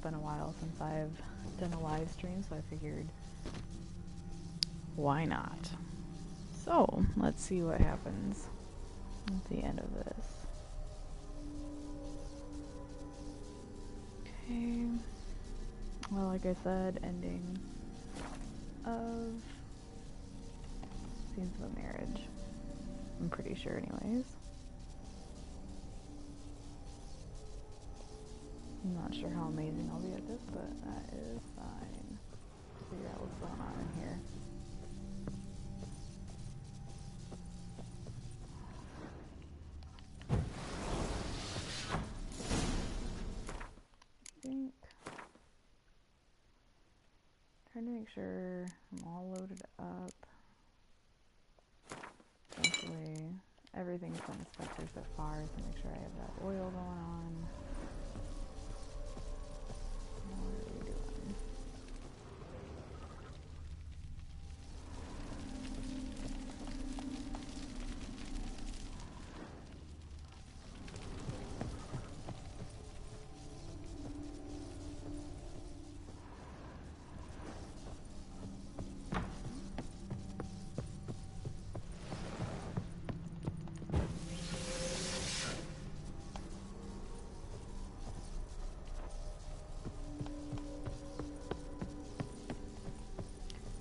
been a while since I've done a live stream, so I figured, why not? So, let's see what happens at the end of this. Okay. Well, like I said, ending of Scenes of a Marriage. I'm pretty sure anyways. I'm not sure how amazing I'll be at this, but that is fine. Figure out what's going on in here. Trying to make sure I'm all loaded up. Hopefully everything's been inspected so far, so make sure I have that oil going on. What are we doing?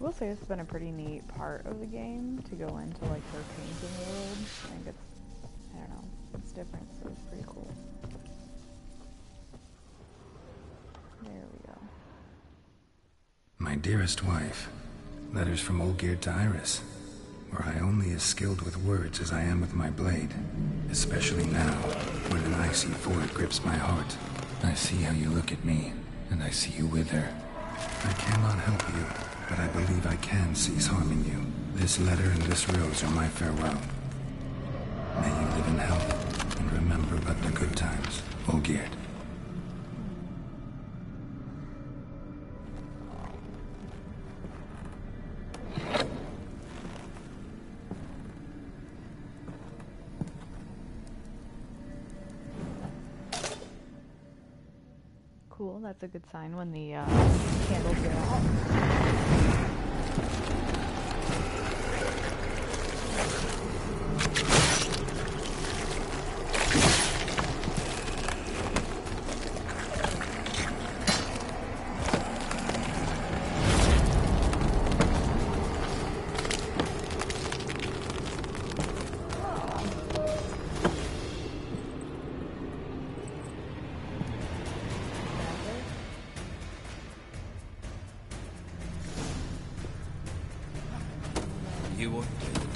I will say it's been a pretty neat part of the game to go into like her painting world. I think it's, I don't know, it's different, so it's pretty cool. There we go. My dearest wife, letters from Olgierd to Iris, where I only as skilled with words as I am with my blade, especially now, when an icy void grips my heart. I see how you look at me, and I see you with her. I cannot help you, but I believe I can cease harming you. This letter and this rose are my farewell. May you live in health, and remember but the good times, Olgierd. Cool, that's a good sign when the candles get out. You won't get it.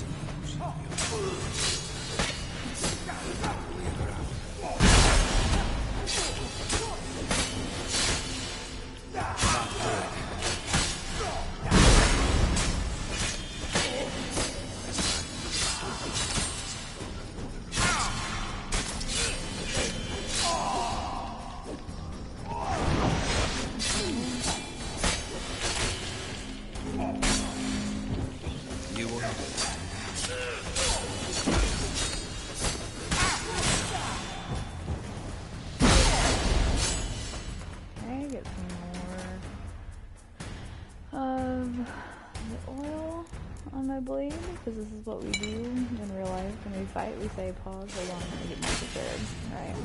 Blade, because this is what we do in real life when we fight. We say pause, hold on, and get more prepared, right?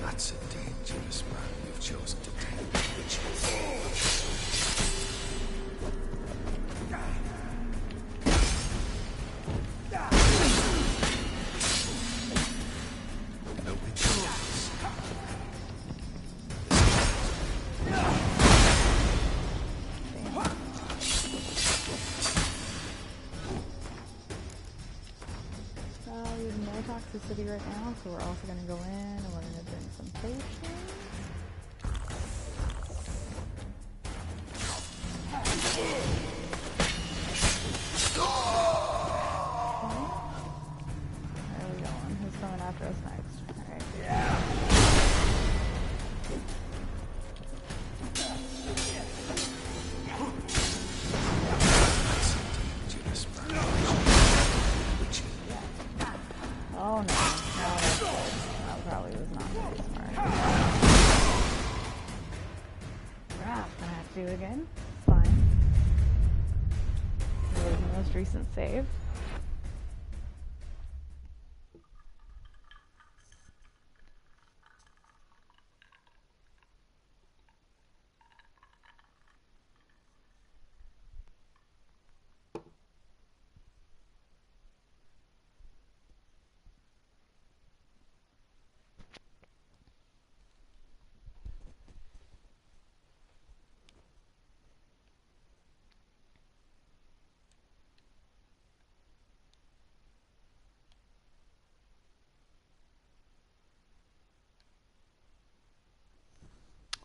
That's a dangerous man you've chosen to take. Toxicity right now, so we're also going to go in and we're going to drink some potions. Okay. Where are we going? Who's coming after us next? Alright. Yeah. Oh no, no, that's good. do it again. It's fine. Go to the most recent save.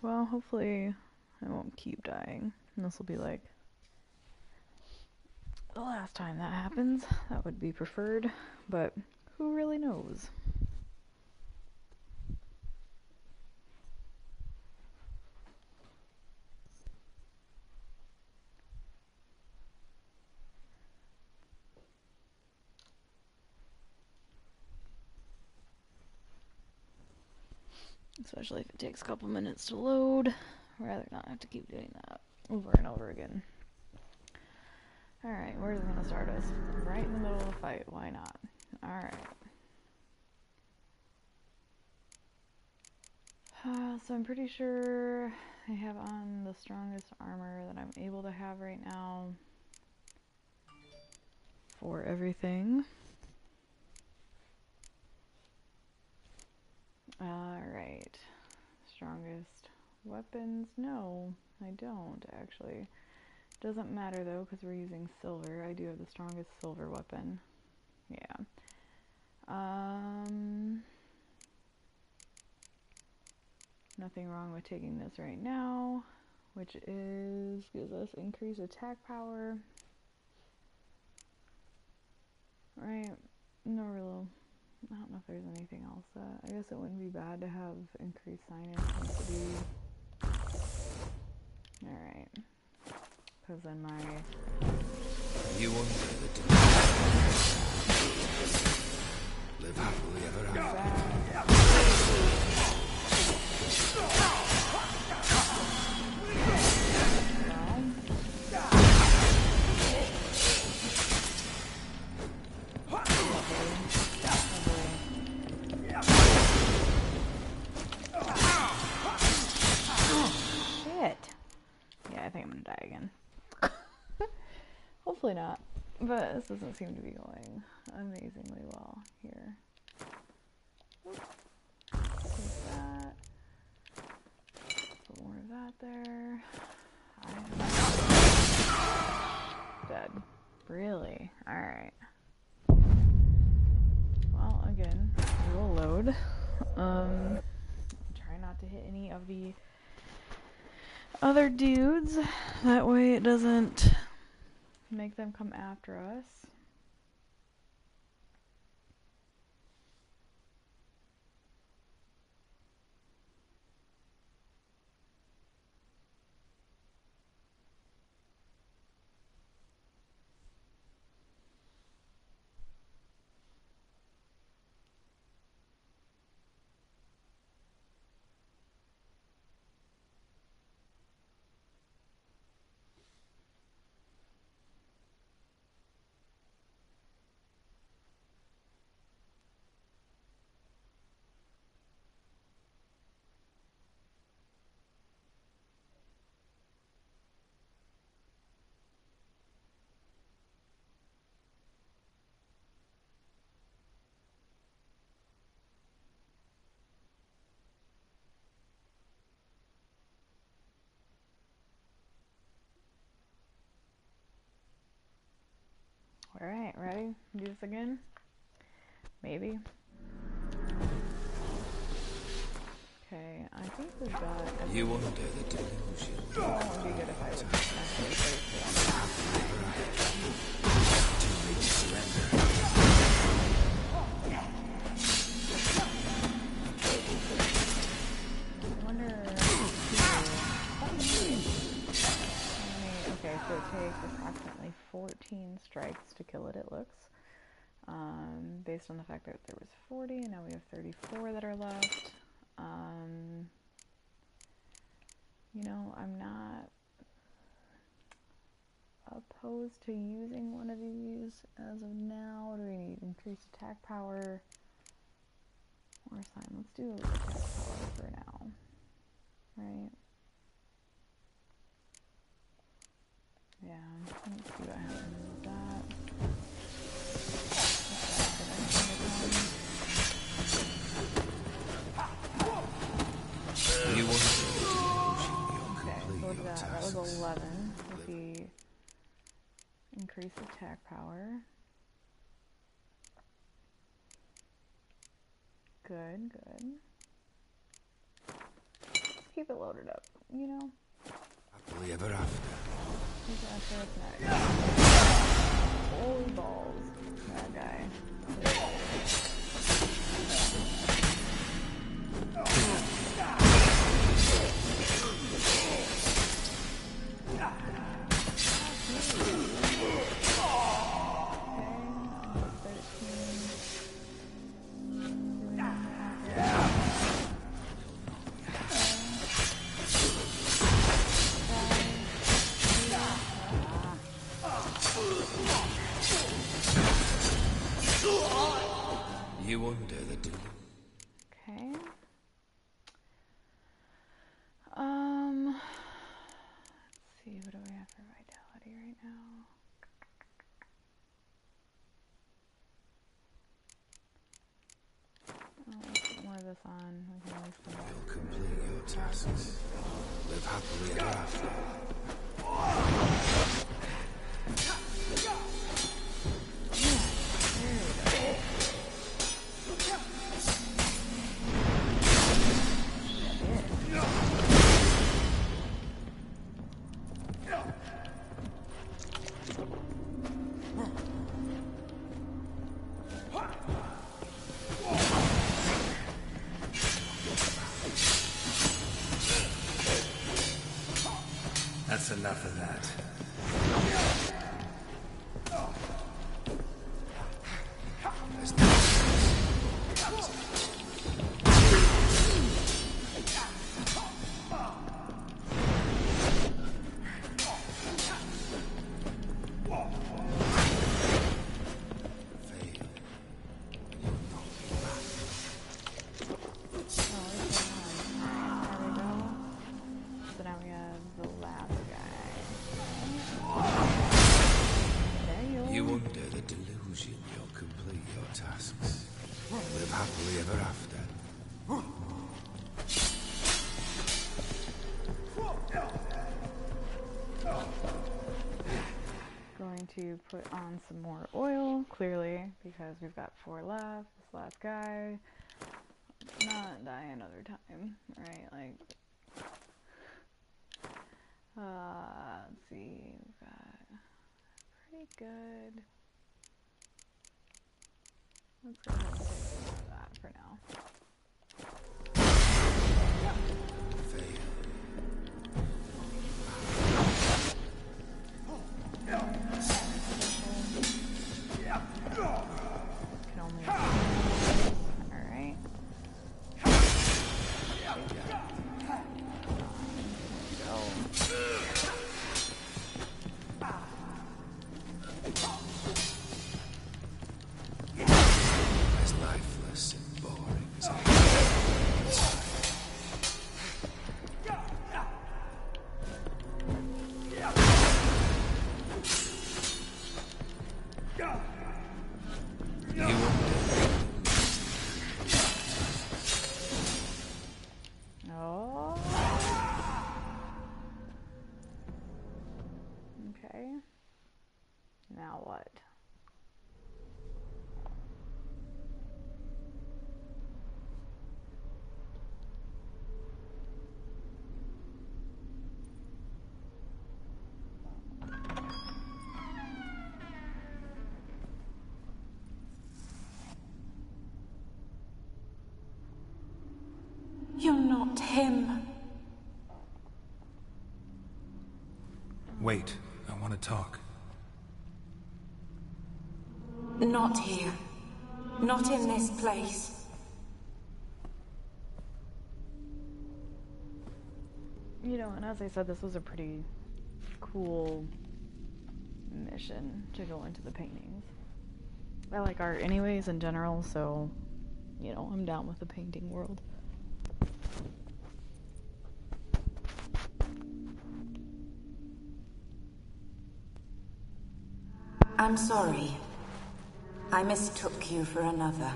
Well, hopefully I won't keep dying. And this will be like the last time that happens. That would be preferred, but who really knows? Especially if it takes a couple minutes to load. I'd rather not have to keep doing that over and over again. Alright, where's it going to start us? Right in the middle of the fight. Why not? Alright. So I'm pretty sure I have on the strongest armor that I'm able to have right now for everything. Alright. Strongest weapons? No, I don't actually. Doesn't matter though, because we're using silver. I do have the strongest silver weapon. Yeah. Nothing wrong with taking this right now, which gives us increased attack power. Right? No real. I don't know if there's anything else. I guess it wouldn't be bad to have increased sign intensity. Alright. Because then my... You won't live happily ever after. Hopefully not, but this doesn't seem to be going amazingly well here. Take that. Put more of that there. Dead. Really? Alright. Well, again, we will load. Try not to hit any of the other dudes. That way it doesn't make them come after us. Alright, ready? Do this again? Maybe. Okay, I think we've got... You won't dare the delusion. Oh, it would be good if I would actually place it Too late to surrender. I wonder... Okay, so it takes approximately 14 strikes to kill it, it looks. Based on the fact that there was 40, and now we have 34 that are left. You know, I'm not opposed to using one of these as of now. What do we need? Increased attack power or sign? Let's do attack power for now. Right? Yeah, let's see what happens with that. You want to okay, so what did that? That was 11. If we increase attack power. Good, good. Let's keep it loaded up, you know? happily ever after. Who's after us next? Holy balls. That guy. You under the delusion. Okay. Let's see, what do we have for vitality right now? Let's put more of this on. We can always come back. You'll complete your tasks. Live happily ever after. That's enough of that. You under the delusion you'll complete your tasks. Live happily ever after. Going to put on some more oil, clearly, because we've got 4 left. This last guy, not die another time, right? Like, let's see, we've got pretty good. Let's go ahead and take some of that for now. Can only alright. Go. As lifeless and boring as I Oh. Okay. Now what? You're not him. Wait, I want to talk. Not here. Not in this place. You know, and as I said, this was a pretty cool mission to go into the paintings. I like art anyways in general, so, you know, I'm down with the painting world. I'm sorry. I mistook you for another.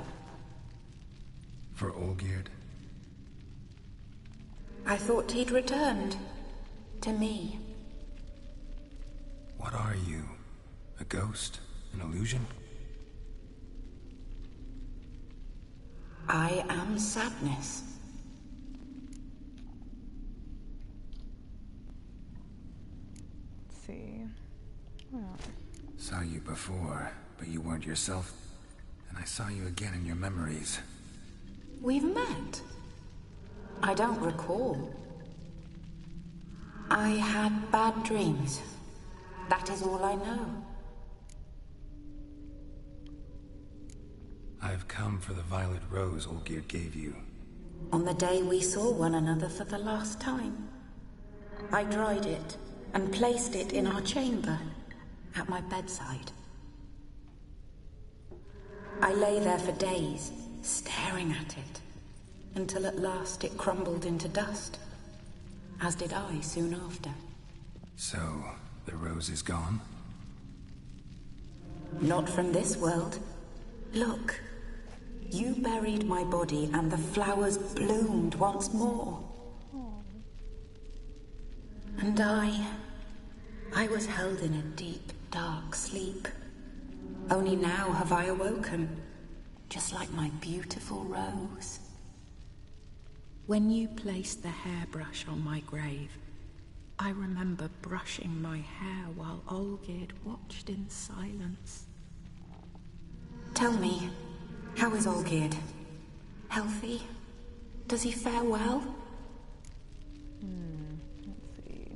For Olgierd? I thought he'd returned. To me. What are you? A ghost? An illusion? I am sadness. Let's see. Well, Saw you before, but you weren't yourself. And I saw you again in your memories. We've met. I don't recall. I had bad dreams. That is all I know. I've come for the violet rose Olgierd gave you. On the day we saw one another for the last time, I dried it and placed it in our chamber, at my bedside. I lay there for days, staring at it, until at last it crumbled into dust, as did I soon after. So, the rose is gone? Not from this world. Look, you buried my body and the flowers bloomed once more. And I was held in a deep, dark sleep. Only now have I awoken, just like my beautiful rose. When you placed the hairbrush on my grave, I remember brushing my hair while Olgierd watched in silence. Tell me, how is Olgierd? Healthy? Does he fare well? let's see.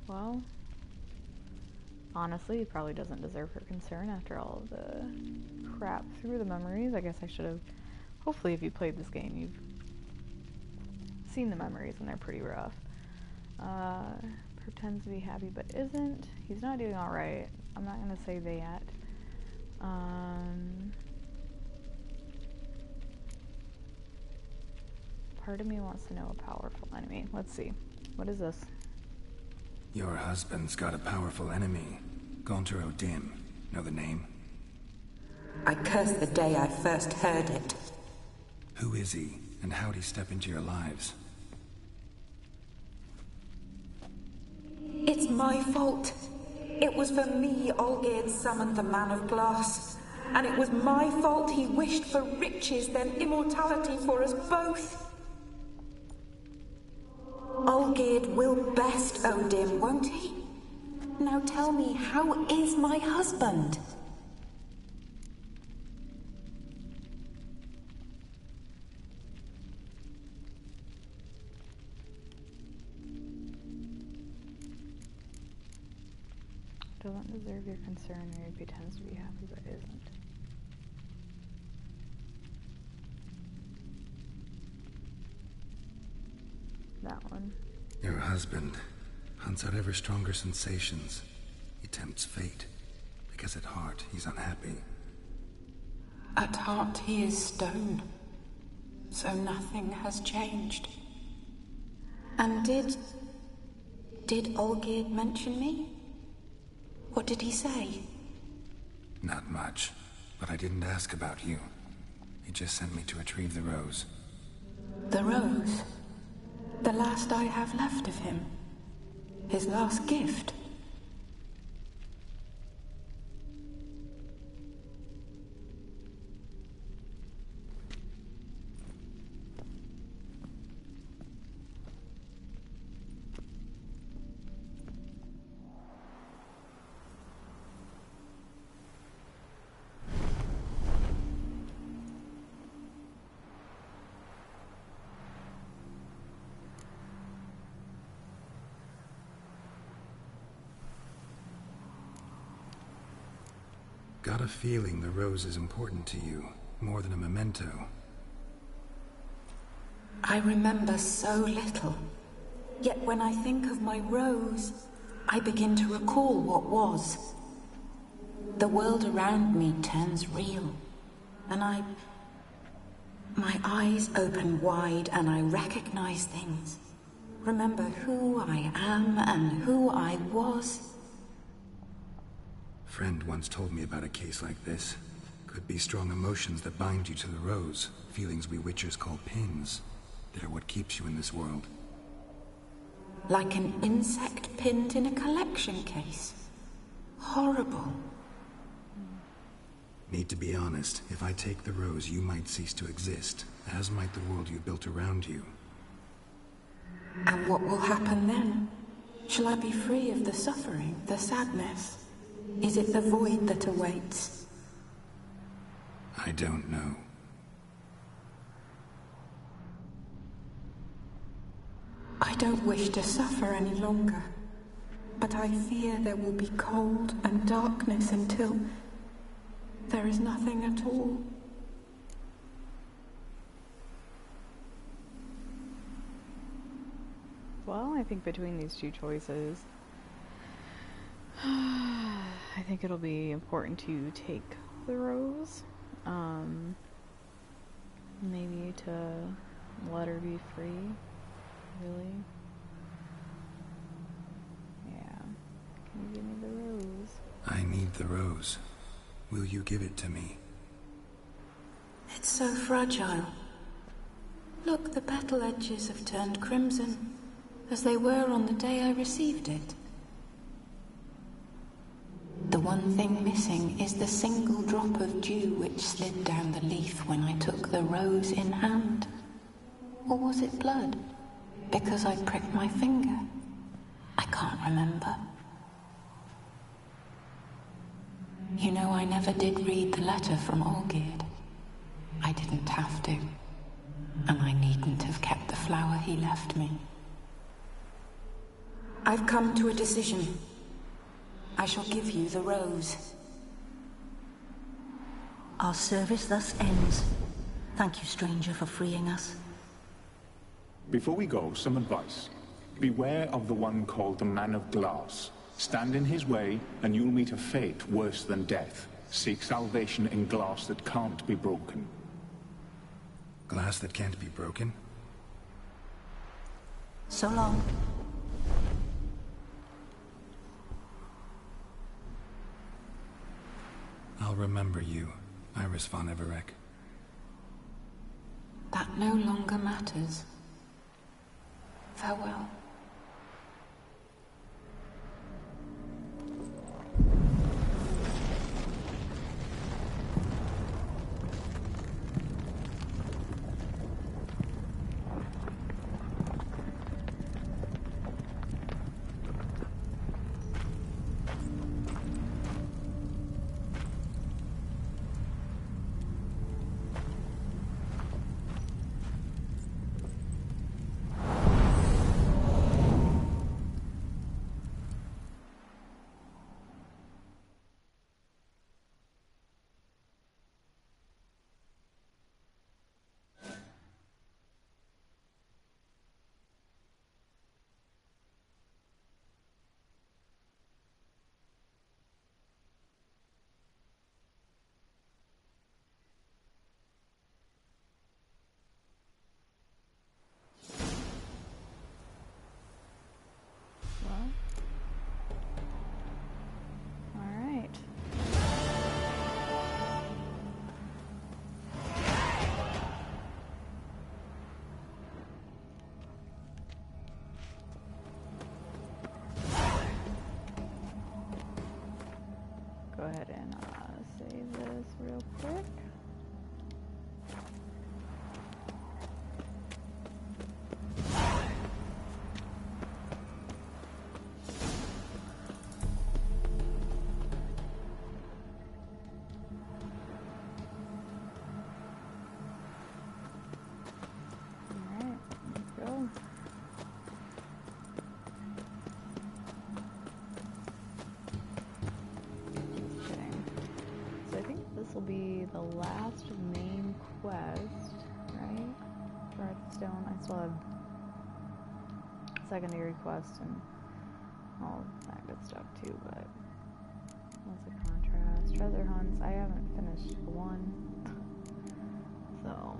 Well, honestly, he probably doesn't deserve her concern after all of the crap through the memories. I guess I should have. Hopefully, if you played this game, you've seen the memories and they're pretty rough. Pretends to be happy but isn't. He's not doing alright. I'm not going to say that. Part of me wants to know a powerful enemy. Let's see. What is this? Your husband's got a powerful enemy. Gaunter O'Dim. Know the name? I curse the day I first heard it. Who is he, and how'd he step into your lives? It's my fault. It was for me Olgierd summoned the Man of Glass. And it was my fault he wished for riches, then immortality for us both. Olgierd will best O'Dim, won't he? Now tell me, how is my husband? Doesn't deserve your concern, or he pretends to be happy but isn't. That one. Your husband hunts out ever stronger sensations. He tempts fate, because at heart he's unhappy. At heart he is stone, so nothing has changed. And did Olgierd mention me? What did he say? Not much, but I didn't ask about you. He just sent me to retrieve the rose. The rose? The last I have left of him? His last gift? Got a feeling the rose is important to you. more than a memento. I remember so little. Yet when I think of my rose, I begin to recall what was. The world around me turns real, and my eyes open wide and I recognize things. Remember who I am and who I was. Friend once told me about a case like this. Could be strong emotions that bind you to the rose. Feelings we witchers call pins. They're what keeps you in this world. Like an insect pinned in a collection case. Horrible. Need to be honest, if I take the rose, you might cease to exist, as might the world you built around you. And what will happen then? Shall I be free of the suffering, the sadness? Is it the void that awaits? I don't know. I don't wish to suffer any longer, but I fear there will be cold and darkness until there is nothing at all. Well, I think between these two choices, I think it'll be important to take the rose. Maybe to let her be free. Really? Yeah. Can you give me the rose? I need the rose. Will you give it to me? It's so fragile. Look, the petal edges have turned crimson, as they were on the day I received it. The one thing missing is the single drop of dew which slid down the leaf when I took the rose in hand. Or was it blood? Because I pricked my finger? I can't remember. You know, I never did read the letter from Olgierd. I didn't have to. And I needn't have kept the flower he left me. I've come to a decision. I shall give you the rose. Our service thus ends. Thank you, stranger, for freeing us. Before we go, some advice. Beware of the one called the Man of Glass. Stand in his way, and you'll meet a fate worse than death. Seek salvation in glass that can't be broken. Glass that can't be broken? So long. I'll remember you, Iris von Everec. That no longer matters. Farewell. Well. Alright. Go ahead and save this real quick. Alright, let's go. Just kidding. So I think this will be the last main quest, right? For Hearthstone. I still have secondary quests and all that good stuff too, but what's a contrast? Treasure hunts. I haven't finished one, so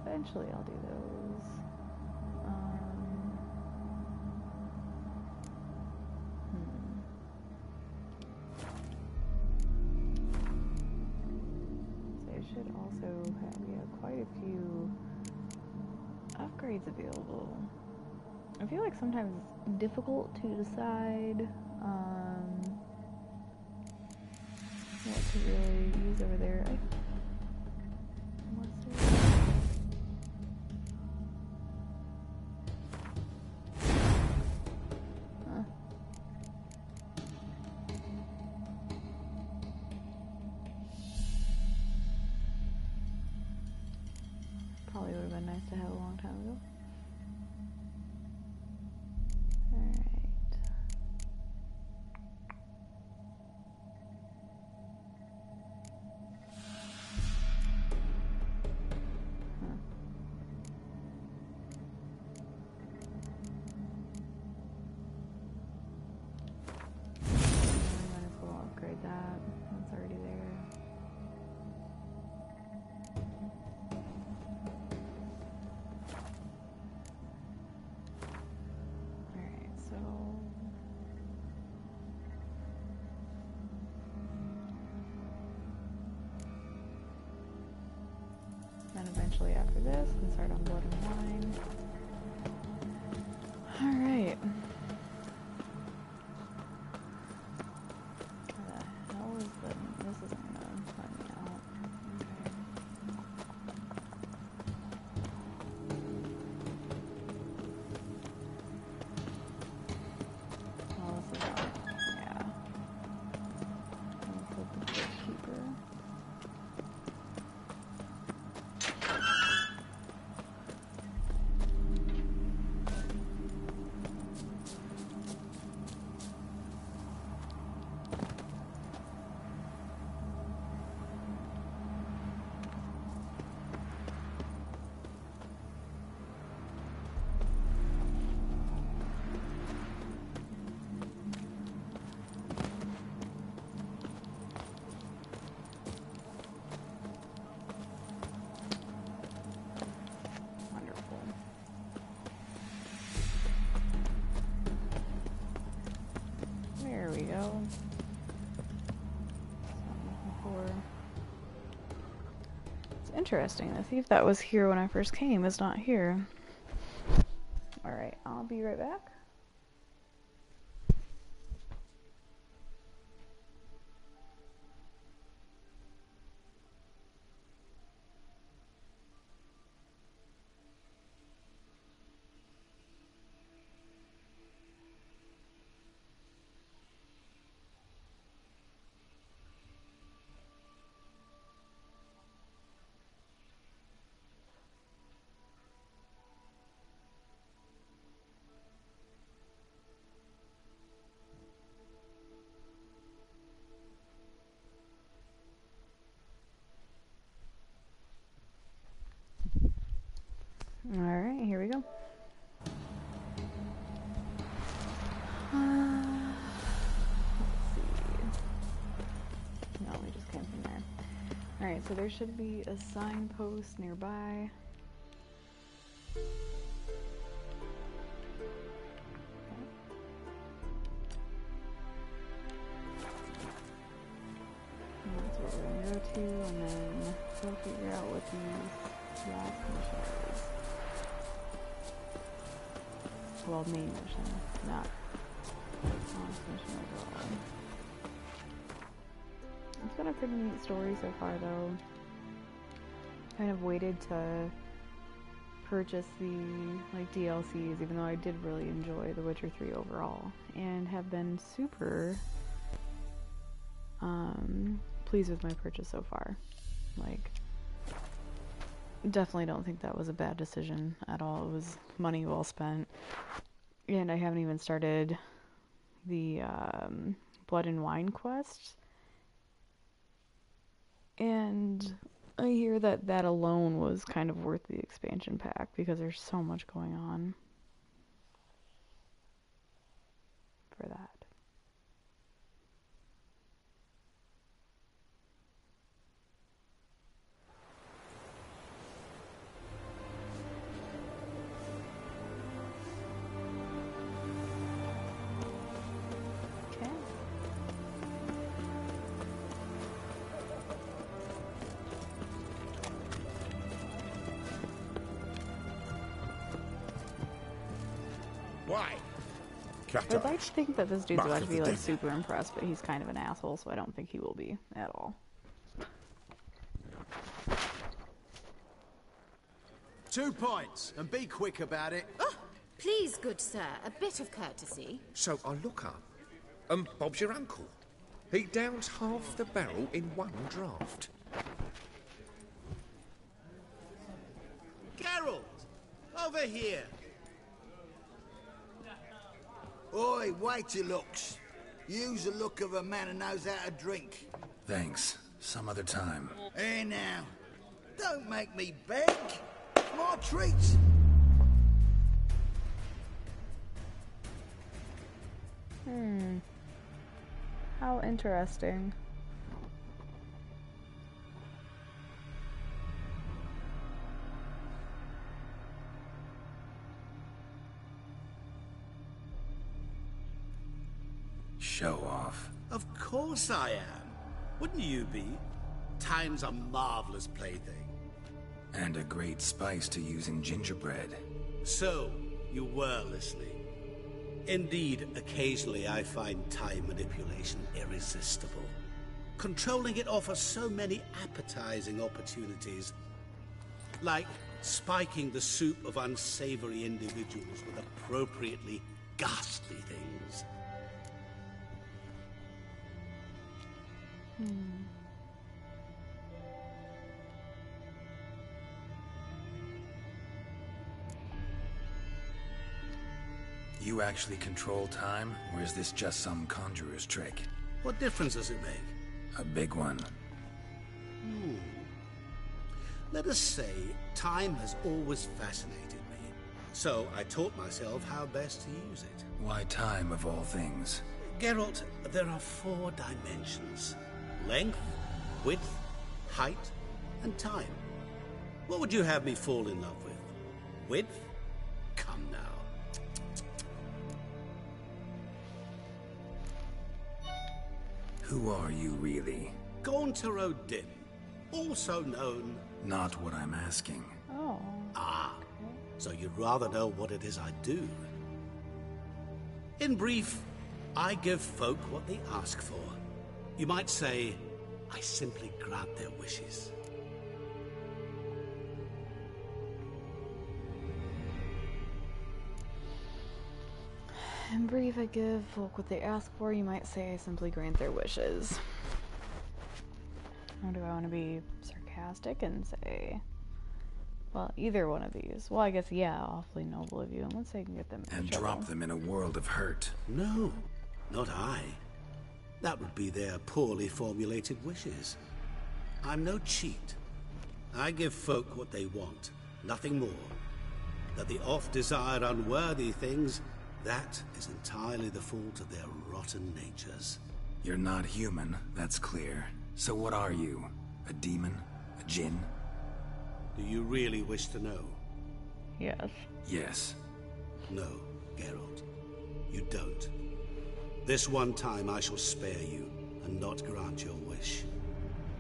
eventually I'll do those. So I should also have quite a few upgrades available. I feel like sometimes it's difficult to decide what to really use over there. Probably would have been nice to have a long time ago. Alright. Might as well upgrade that. That's already there. Alright, so then eventually after this, we start on Blood and Wine. Alright. Where the hell is this isn't gonna let me out. Okay. Oh, this is yeah. Let's look the bookkeeper. Wonderful. There we go. That's what I'm looking for. It's interesting. The thief that was here when I first came is not here. Alright, I'll be right back. Alright, here we go. Let's see. No, we just came from there. Alright, so there should be a signpost nearby. And that's what we're gonna go to, and then we'll figure out what these last mission is. Well, main mission, not last mission overall. It's been a pretty neat story so far, though. Kind of waited to purchase the DLCs, even though I did really enjoy The Witcher 3 overall, and have been super pleased with my purchase so far. Definitely don't think that was a bad decision at all. It was money well spent. And I haven't even started the Blood and Wine quest. And I hear that that alone was kind of worth the expansion pack because there's so much going on for that. Okay. Why? I'd like to think that this dude's Mark about to of be the like dead. super impressed, but he's kind of an asshole, so I don't think he will be at all. 2 points, and be quick about it. Oh, please, good sir, a bit of courtesy. So I look up, and Bob's your uncle. He downs half the barrel in one draft. Geralt, over here. Oi, waiter looks. Use the look of a man who knows how to drink. Thanks. Some other time. Here now. Don't make me beg. More treats. How interesting. Show off. Of course I am. Wouldn't you be? Time's a marvelous plaything. And a great spice to use in gingerbread. So, you were listening. Indeed, occasionally I find time manipulation irresistible. Controlling it offers so many appetizing opportunities. Like spiking the soup of unsavory individuals with appropriately ghastly things. You actually control time, or is this just some conjurer's trick? What difference does it make? A big one. Let us say, time has always fascinated me. So I taught myself how best to use it. Why time of all things? Geralt, there are 4 dimensions. Length, width, height, and time. What would you have me fall in love with? Width? Come now. Who are you really? Gaunter O'Dim, also known... Not what I'm asking. Oh. Ah, so you'd rather know what it is I do. In brief, I give folk what they ask for. You might say, I simply grant their wishes. In brief, I give folk what they ask for. You might say I simply grant their wishes. Or do I want to be sarcastic and say, well, either one of these? Well, I guess, yeah, awfully noble of you. And let's say I can get them in And trouble. drop them in a world of hurt. No, not I. That would be their poorly formulated wishes. I'm no cheat. I give folk what they want, nothing more. That the oft-desired unworthy things, that is entirely the fault of their rotten natures. You're not human, that's clear. So what are you? A demon? A djinn? Do you really wish to know? Yes. Yes. No, Geralt. You don't. This one time I shall spare you, and not grant your wish.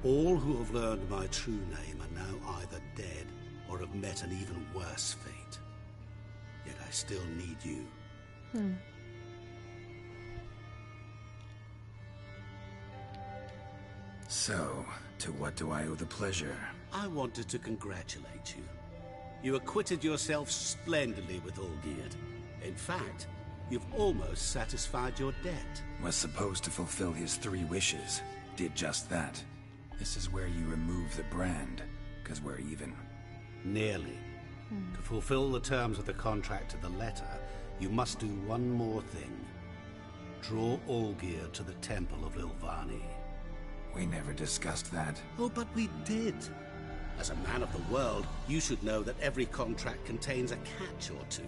All who have learned my true name are now either dead, or have met an even worse fate. Yet I still need you. So, to what do I owe the pleasure? I wanted to congratulate you. You acquitted yourself splendidly with Olgierd. In fact, you've almost satisfied your debt. Was supposed to fulfill his 3 wishes. Did just that. This is where you remove the brand, 'cause we're even. Nearly. To fulfill the terms of the contract to the letter, you must do one more thing. Draw Olgierd to the Temple of Lilvani. We never discussed that. Oh, but we did. As a man of the world, you should know that every contract contains a catch or two.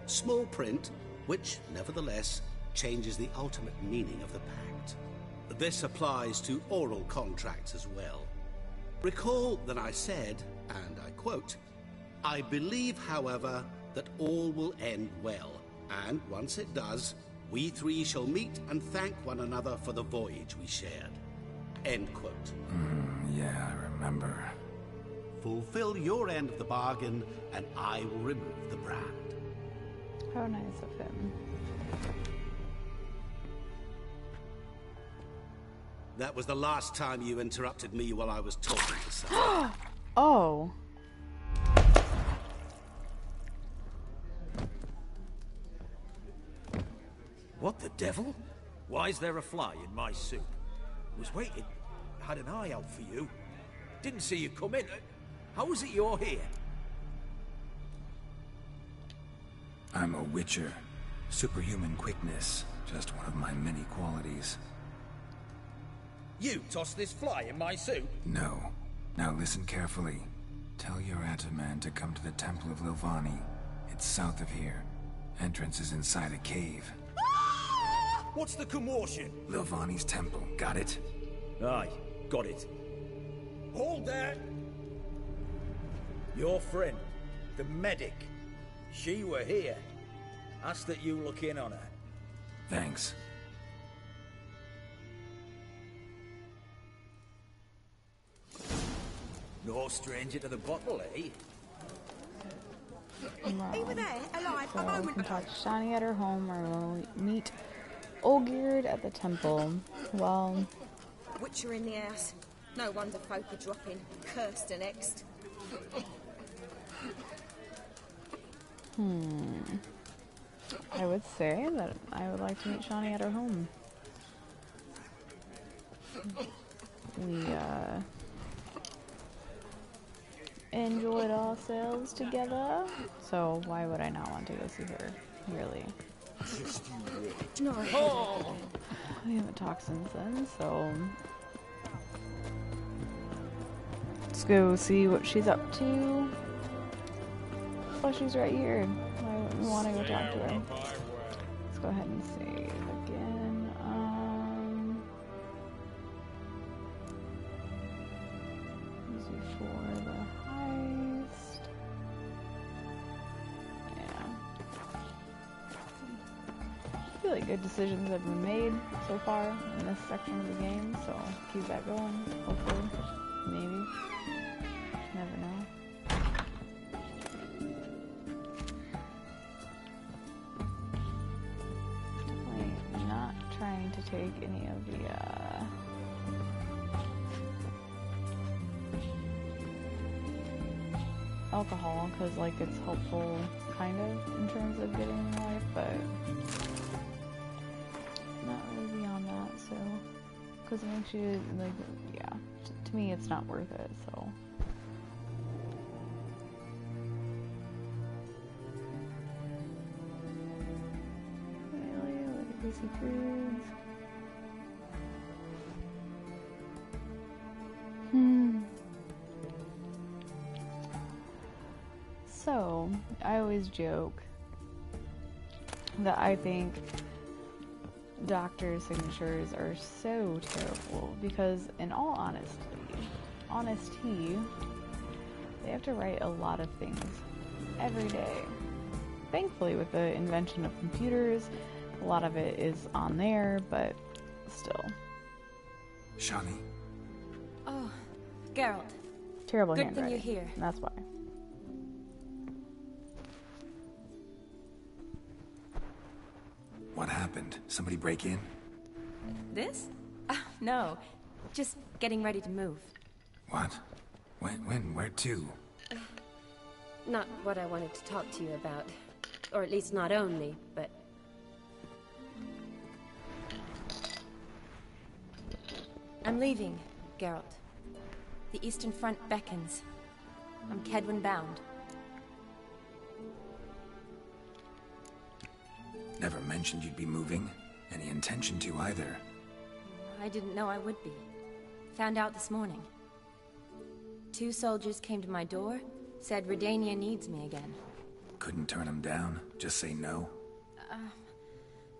Small print, which, nevertheless, changes the ultimate meaning of the pact. This applies to oral contracts as well. Recall that I said, and I quote, "I believe, however, that all will end well, and once it does, we three shall meet and thank one another for the voyage we shared." End quote. Yeah, I remember. Fulfill your end of the bargain, and I will remove the brand. How nice of him. That was the last time you interrupted me while I was talking to someone. Oh. What the devil? Why is there a fly in my soup? Was waiting. Had an eye out for you. Didn't see you come in. How is it you're here? I'm a witcher. Superhuman quickness. Just one of my many qualities. You tossed this fly in my soup? No. Now listen carefully. Tell your Ataman to come to the Temple of Lilvani. It's south of here. Entrance is inside a cave. What's the commotion? Lilvani's temple. Got it? Aye, got it. Hold there! Your friend, the medic. She were here. Ask that you look in on her. Thanks. No stranger to the bottle, eh? Over there, alive, so we can talk to Shani at her home, or we'll meet Olgierd at the temple. Well, Witcher in the house. No wonder folk are dropping. Cursed and next. I would say that I would like to meet Shani at her home. We enjoyed ourselves together, so why would I not want to go see her? Really? No. Oh. We haven't talked since then, so let's go see what she's up to. Oh, she's right here. Why wouldn't we want to go talk to her? Let's go ahead and save again. Easy for the heist. Yeah. I feel like good decisions have been made so far in this section of the game, so keep that going. Hopefully. Maybe. Never know. Definitely not trying to take any of the alcohol, because like it's helpful kind of in terms of getting life, but not really beyond that. So because it makes you like, yeah, to me it's not worth it. So really, like basic foods. So, I always joke that I think doctors' signatures are so terrible because, in all honesty, they have to write a lot of things every day. Thankfully, with the invention of computers, a lot of it is on there, but still. Shani. Oh, Geralt. Terrible Good handwriting. thing you're here. That's why. What happened? Somebody break in? This? No. Just getting ready to move. What? When? Where to? Not what I wanted to talk to you about. Or at least not only, but... I'm leaving, Geralt. The Eastern Front beckons. I'm Kedwin bound. Never mentioned you'd be moving. Any intention to either. I didn't know I would be. Found out this morning. 2 soldiers came to my door, said Redania needs me again. Couldn't turn him down? Just say no?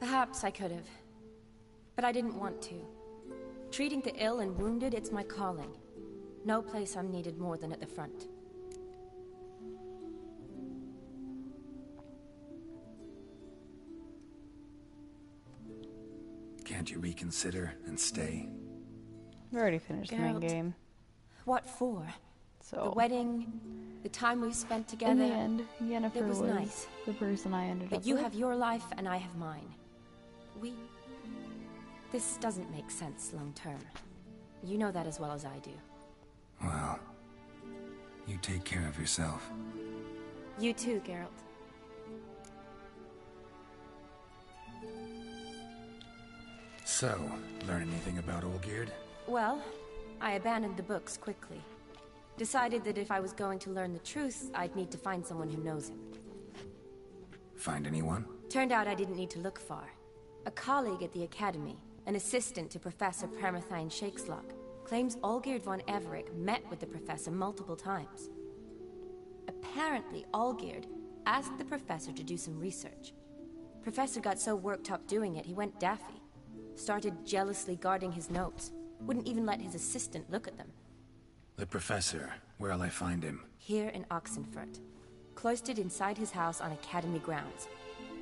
Perhaps I could have. But I didn't want to. Treating the ill and wounded, it's my calling. No place I'm needed more than at the front. Can't you reconsider and stay? We already finished the main game. What for? So the wedding, the time we spent together. In the end, Yennefer it was nice. The person I ended up with. But you have your life and I have mine. This doesn't make sense long term. You know that as well as I do. Well, you take care of yourself. You too, Geralt. So, learn anything about Olgierd? Well, I abandoned the books quickly. Decided that if I was going to learn the truth, I'd need to find someone who knows him. Find anyone? Turned out I didn't need to look far. A colleague at the Academy, an assistant to Professor Parmathine Shakeslok, claims Olgierd von Everec met with the professor multiple times. Apparently, Olgierd asked the professor to do some research. Professor got so worked up doing it, he went daffy. Started jealously guarding his notes. Wouldn't even let his assistant look at them. The professor, where'll I find him? Here in Oxenfurt. Cloistered inside his house on Academy grounds.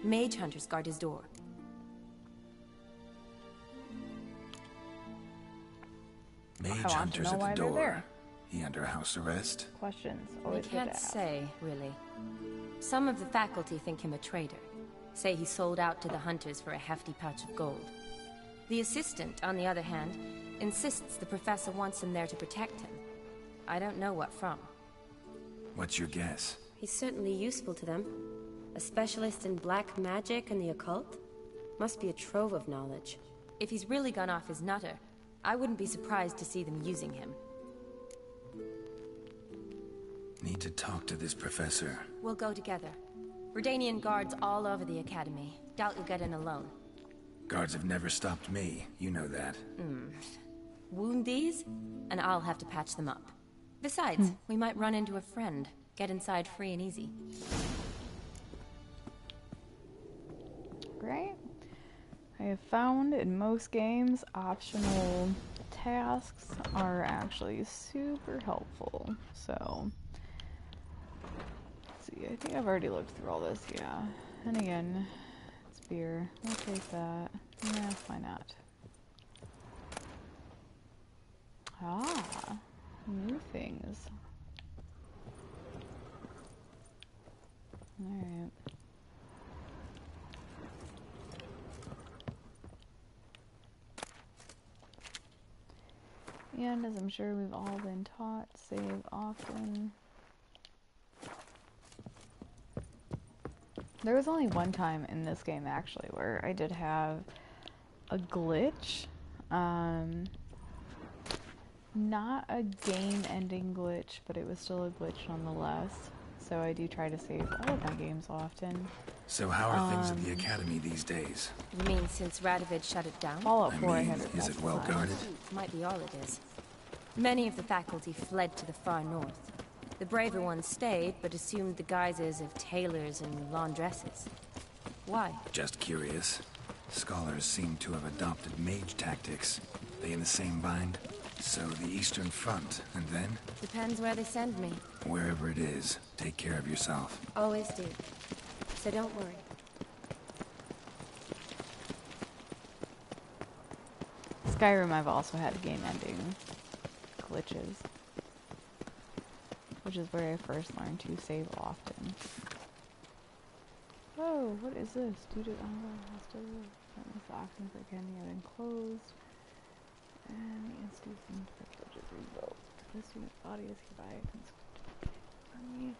Mage hunters guard his door. Mage hunters at the door. He under house arrest? Questions. I can't say, really. Some of the faculty think him a traitor. Say he sold out to the hunters for a hefty pouch of gold. The assistant, on the other hand, insists the professor wants him there to protect him. I don't know what from. What's your guess? He's certainly useful to them. A specialist in black magic and the occult? Must be a trove of knowledge. If he's really gone off his nutter, I wouldn't be surprised to see them using him. Need to talk to this professor. We'll go together. Redanian guards all over the Academy. Doubt you'll get in alone. Guards have never stopped me, you know that. Wound these, and I'll have to patch them up. Besides, we might run into a friend. Get inside free and easy. Great. I have found in most games, optional tasks are actually super helpful. So, let's see, I think I've already looked through all this, yeah. And again, it's beer. I'll take that. Yeah, why not? Ah, new things. Alright. And as I'm sure we've all been taught, save often. There was only one time in this game actually where I did have a glitch. Not a game-ending glitch, but it was still a glitch nonetheless. So I do try to save all of my games often. So how are things at the Academy these days? You mean since Radovid shut it down? Fallout 4 I had it is it well guarded? Might be all it is. Many of the faculty fled to the far north. The braver ones stayed, but assumed the guises of tailors and laundresses. Why? Just curious. Scholars seem to have adopted mage tactics. They in the same bind? So the Eastern Front, and then? Depends where they send me. Wherever it is, take care of yourself. Always do. So don't worry. Skyrim I've also had game-ending glitches. Which is where I first learned to save often. Oh, what is this? Due to hostility, the Oxenford Academy have been closed. And the institution privileges revoked. The student's body is hereby conscripted.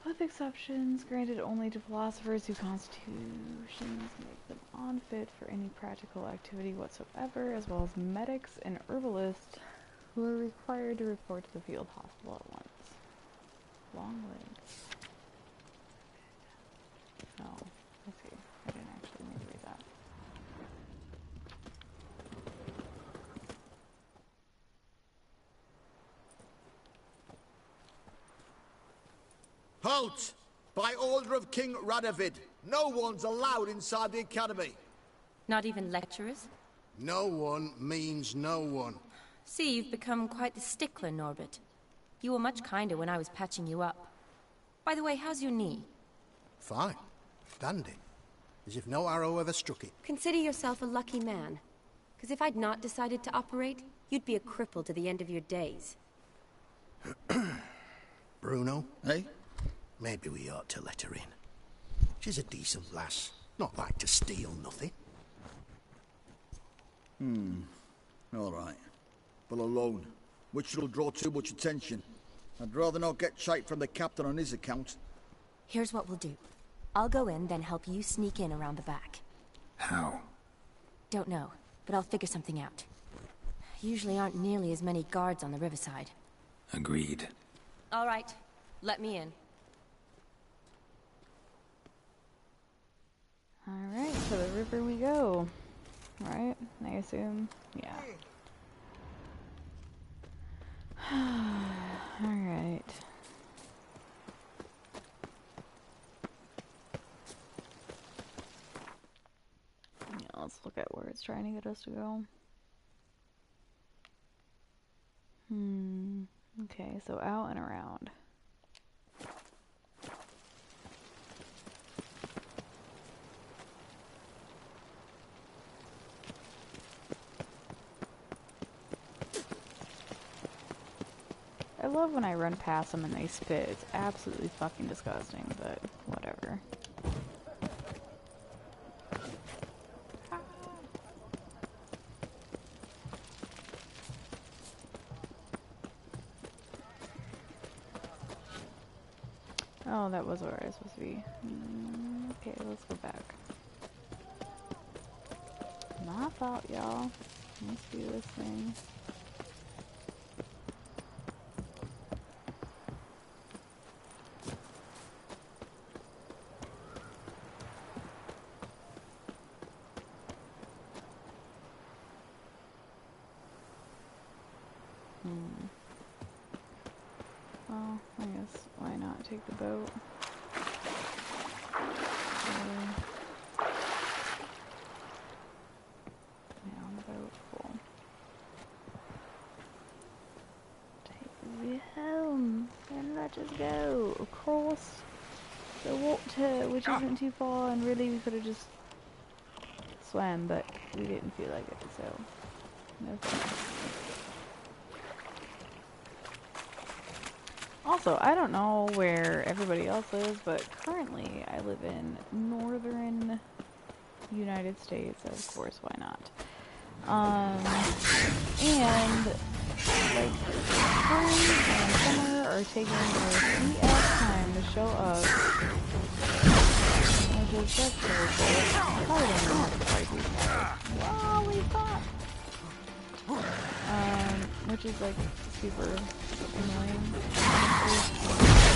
With exceptions granted only to philosophers whose constitutions make them unfit for any practical activity whatsoever, as well as medics and herbalists who are required to report to the field hospital at once. Long live. Oh, let's see. I didn't actually need to read that. Halt! By order of King Radovid, no one's allowed inside the academy. Not even lecturers? No one means no one. See, you've become quite the stickler, Norbert. You were much kinder when I was patching you up. By the way, how's your knee? Fine. Dandy. As if no arrow ever struck it. Consider yourself a lucky man. Because if I'd not decided to operate, you'd be a cripple to the end of your days. Bruno, eh? Maybe we ought to let her in. She's a decent lass. Not like to steal nothing. All right. But alone, which will draw too much attention. I'd rather not get shite from the captain on his account. Here's what we'll do. I'll go in, then help you sneak in around the back. How? Don't know, but I'll figure something out. Usually aren't nearly as many guards on the riverside. Agreed. All right, let me in. Alright, to the river we go. Right? I assume? Yeah. Alright. Yeah, let's look at where it's trying to get us to go. Okay, so out and around. I love when I run past them and they spit. It's absolutely fucking disgusting, but whatever. Oh, that was where I was supposed to be. Okay, let's go back. My fault, y'all. Let's do this thing. Well, I guess why not take the boat? Yeah, on the boat, cool. Take me home and let us go across the water, which isn't too far, and really we could have just swam, but we didn't feel like it, so no thanks. Also, I don't know where everybody else is, but currently I live in northern United States, of course, why not? And like spring and summer are taking their sweet ass time to show up, which is just really cool. Probably don't know how to fight these guys. Wow, we fought! Which is like super annoying.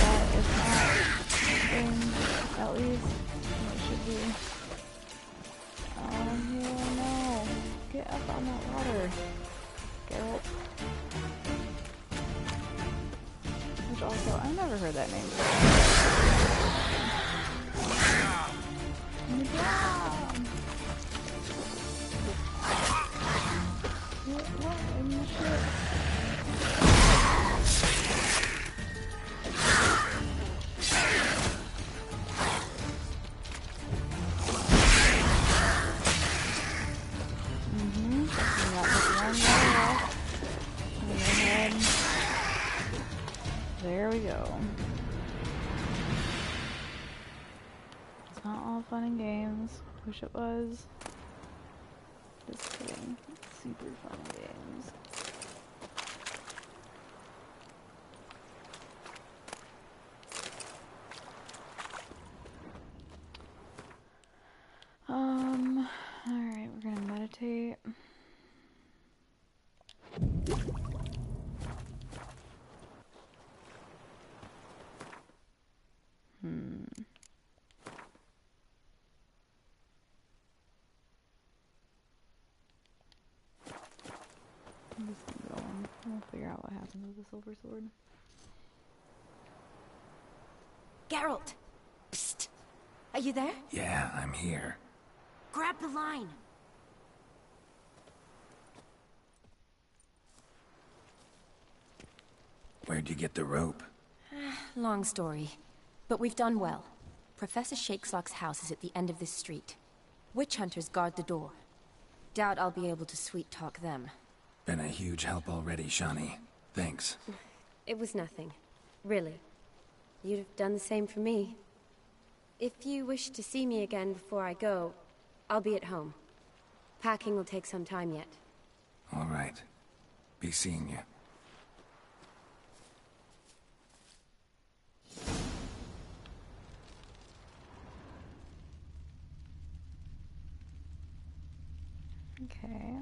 That is not in, at least it should be. Oh hell no! Get up on that water, Geralt. Which also, I've never heard that name before. What in the shit? There we go. It's not all fun and games. Wish it was. Just kidding. It's super fun and games. Alright, we're gonna meditate. I'm just gonna go on. We'll figure out what happens with the silver sword. Geralt! Psst! Are you there? Yeah, I'm here. Grab the line! Where'd you get the rope? Long story. But we've done well. Professor Shakeslock's house is at the end of this street. Witch hunters guard the door. Doubt I'll be able to sweet-talk them. Been a huge help already, Shani. Thanks. It was nothing. Really. You'd have done the same for me. If you wish to see me again before I go, I'll be at home. Packing will take some time yet. All right. Be seeing you. Okay.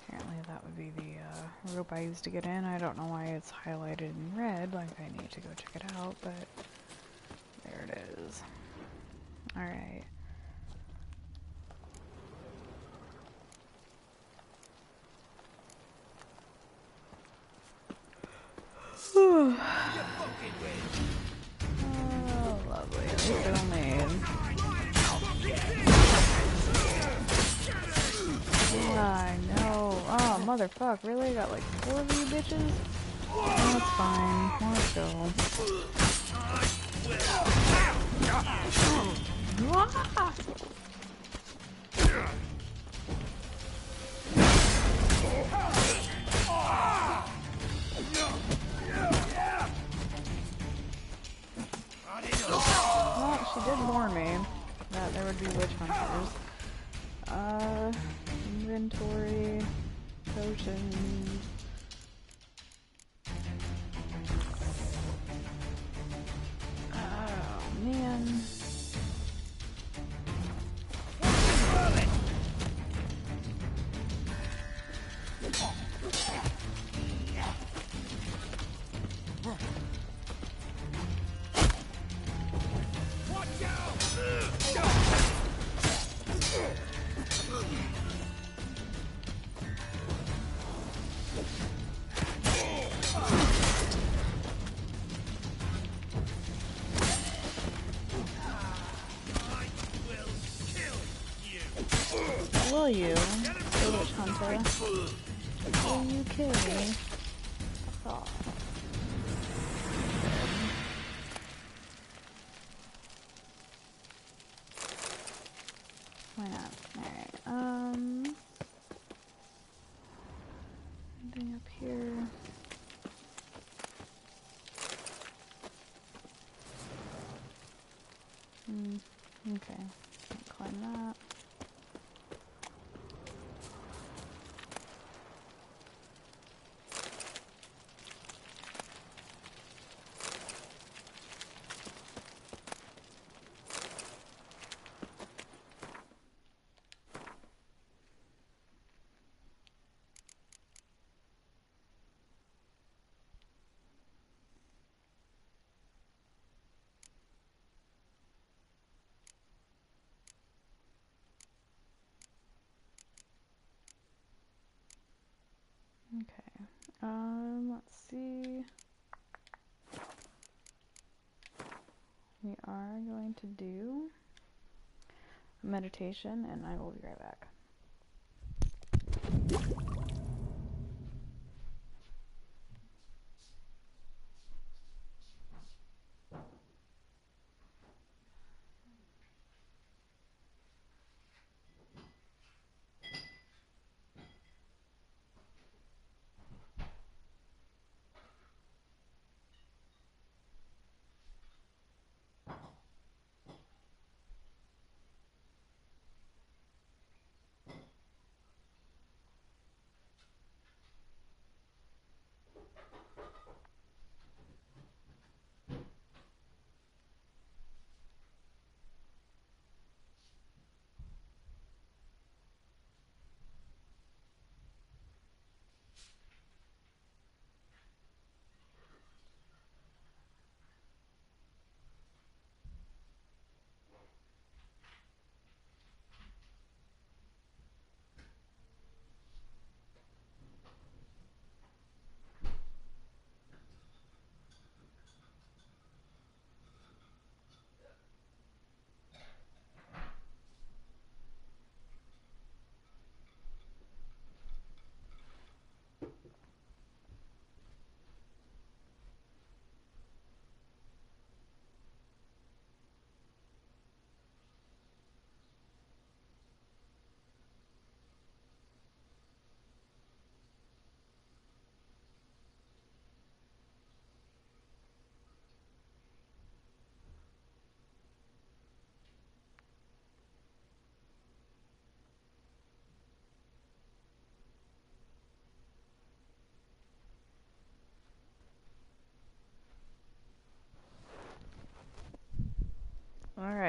Apparently that would be the rope I used to get in. I don't know why it's highlighted in red, like I need to go check it out, but there it is. Alright. Oh, lovely. At least it'll made. I know. Oh, motherfuck. Really? I got like 4 of you bitches? That's fine. Let's go. Well, she did warn me that there would be witch hunters. Inventory, potions. Oh, man. Will you, witch hunter? Will you kill me? Oh. Why not? Alright, anything up here? Okay. Can't climb that. Okay, let's see. We are going to do a meditation, and I will be right back.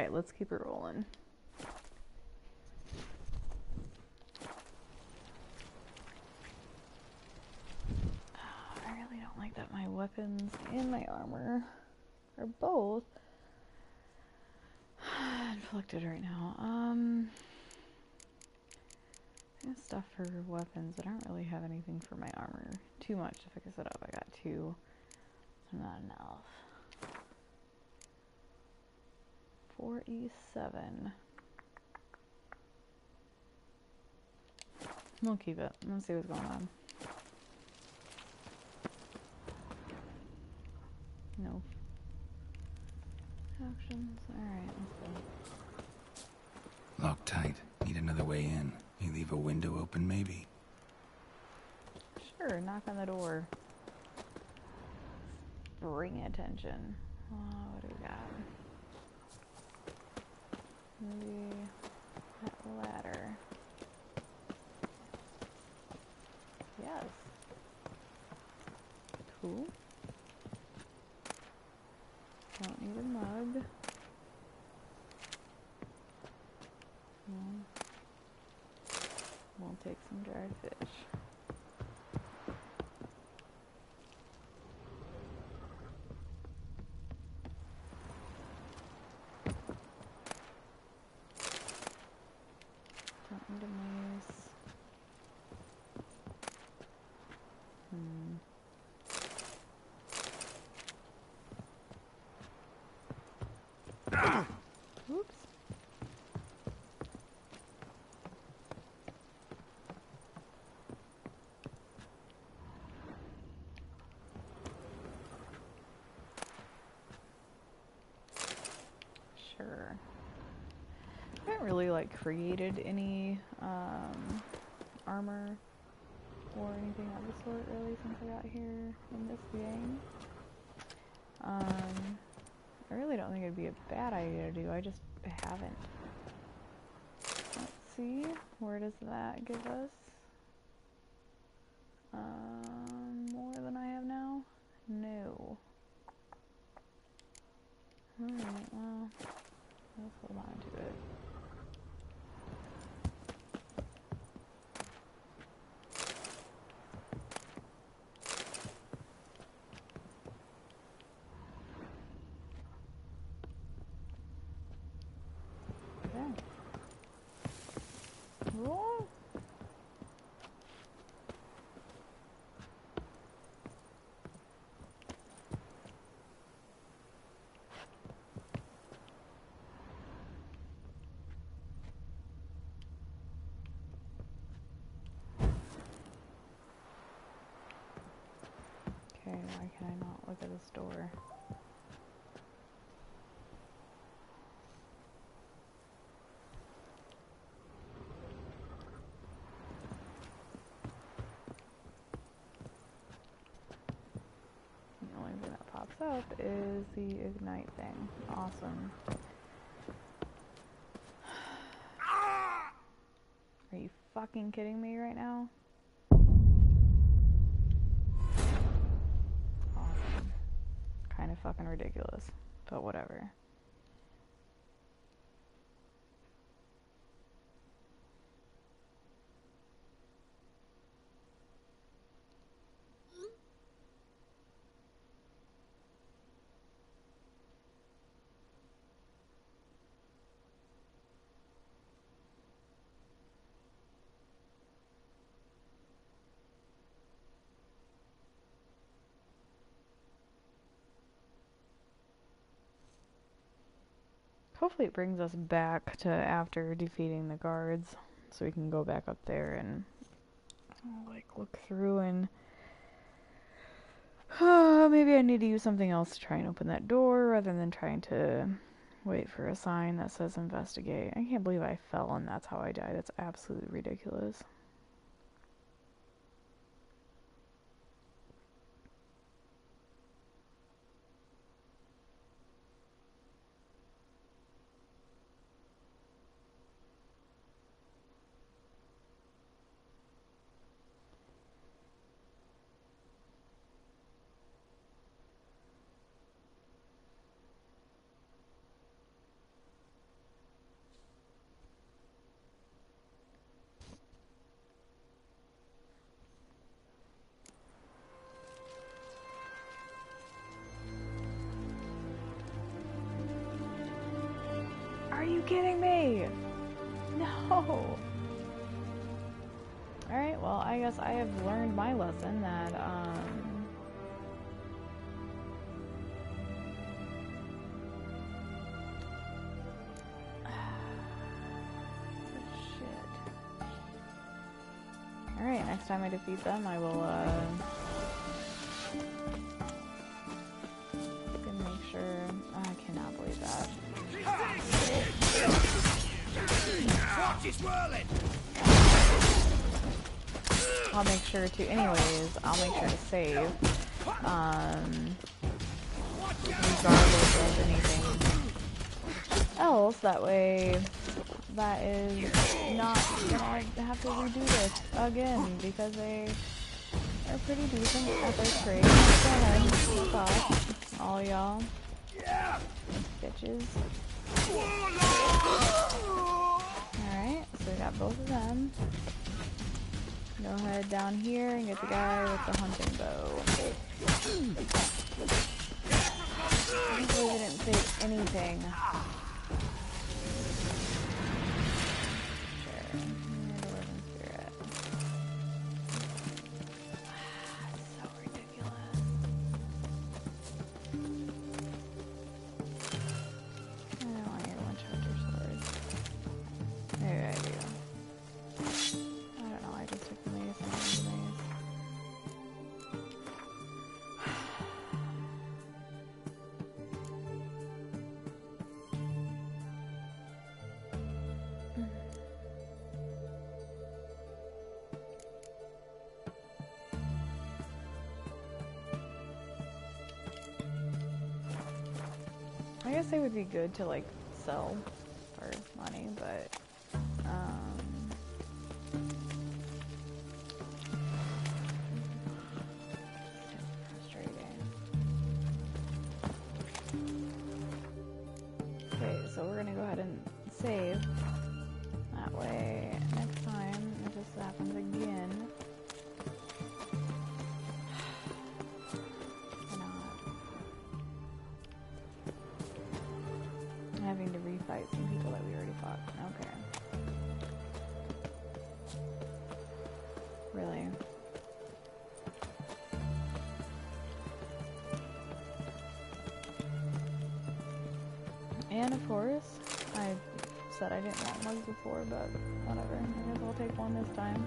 Alright, let's keep it rolling. I really don't like that my weapons and my armor are both inflicted right now. I have stuff for weapons. I don't really have anything for my armor. Too much to fix it up. I got 2. So not enough. 4E7. We'll keep it. Let's see what's going on. No. Actions. Alright, let's go. Locked tight. Need another way in. You leave a window open, maybe? Sure, knock on the door. Bring attention. What do we got? Maybe that ladder. Yes. Cool. Don't need a mug. We'll take some dried fish. Don't need a mace. Oops. Sure. I haven't really created any armor or anything of the sort really since I got here in this game. I really don't think it'd be a bad idea to do. I just haven't. Let's see. Where does that give us? More than I have now? No. Alright, well, let's hold on to it. Roll. Okay, why can I not look at this door? The only thing that pops up is the ignite thing. Awesome. Are you fucking kidding me right now? Awesome. Kind of fucking ridiculous, but whatever. Hopefully it brings us back to after defeating the guards, so we can go back up there and look through and maybe I need to use something else to try and open that door rather than trying to wait for a sign that says investigate. I can't believe I fell and that's how I died. That's absolutely ridiculous. kidding me? No. Alright, well, I guess I have learned my lesson that, shit. Alright, next time I defeat them, I will, make sure... I cannot believe that. Watch it swirling! I'll make sure to, anyways, I'll make sure to save, regardless of anything else, that way that is not gonna have to redo this again, because they are pretty decent at their trade. Go ahead, fuck off, all y'all bitches. Alright, so we got both of them. Go ahead down here and get the guy with the hunting bow. Hopefully we didn't save anything. Sure. Dwarven spirit. So ridiculous. I don't want your one-charger swords. Maybe I do. I don't know, I just took the mace and the mace. I guess they would be good to like sell for money, but frustrating. Okay, so we're gonna go ahead and save. That way, next time, if this happens again, having to refight some people that we already fought. Okay. Really? And of course, I said I didn't want mugs before, but whatever. I guess I'll take one this time.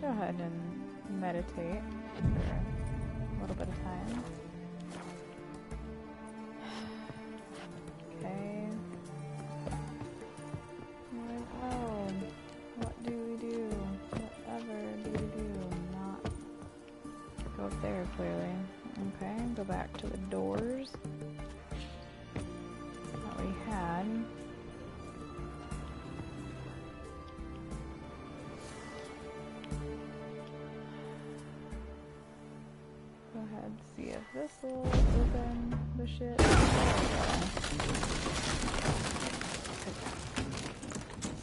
Go ahead and meditate for a little bit of time. Okay. Oh, what do we do? Whatever do we do? Not go up there, clearly. Okay, go back to the doors that we had. See if this will open the shit.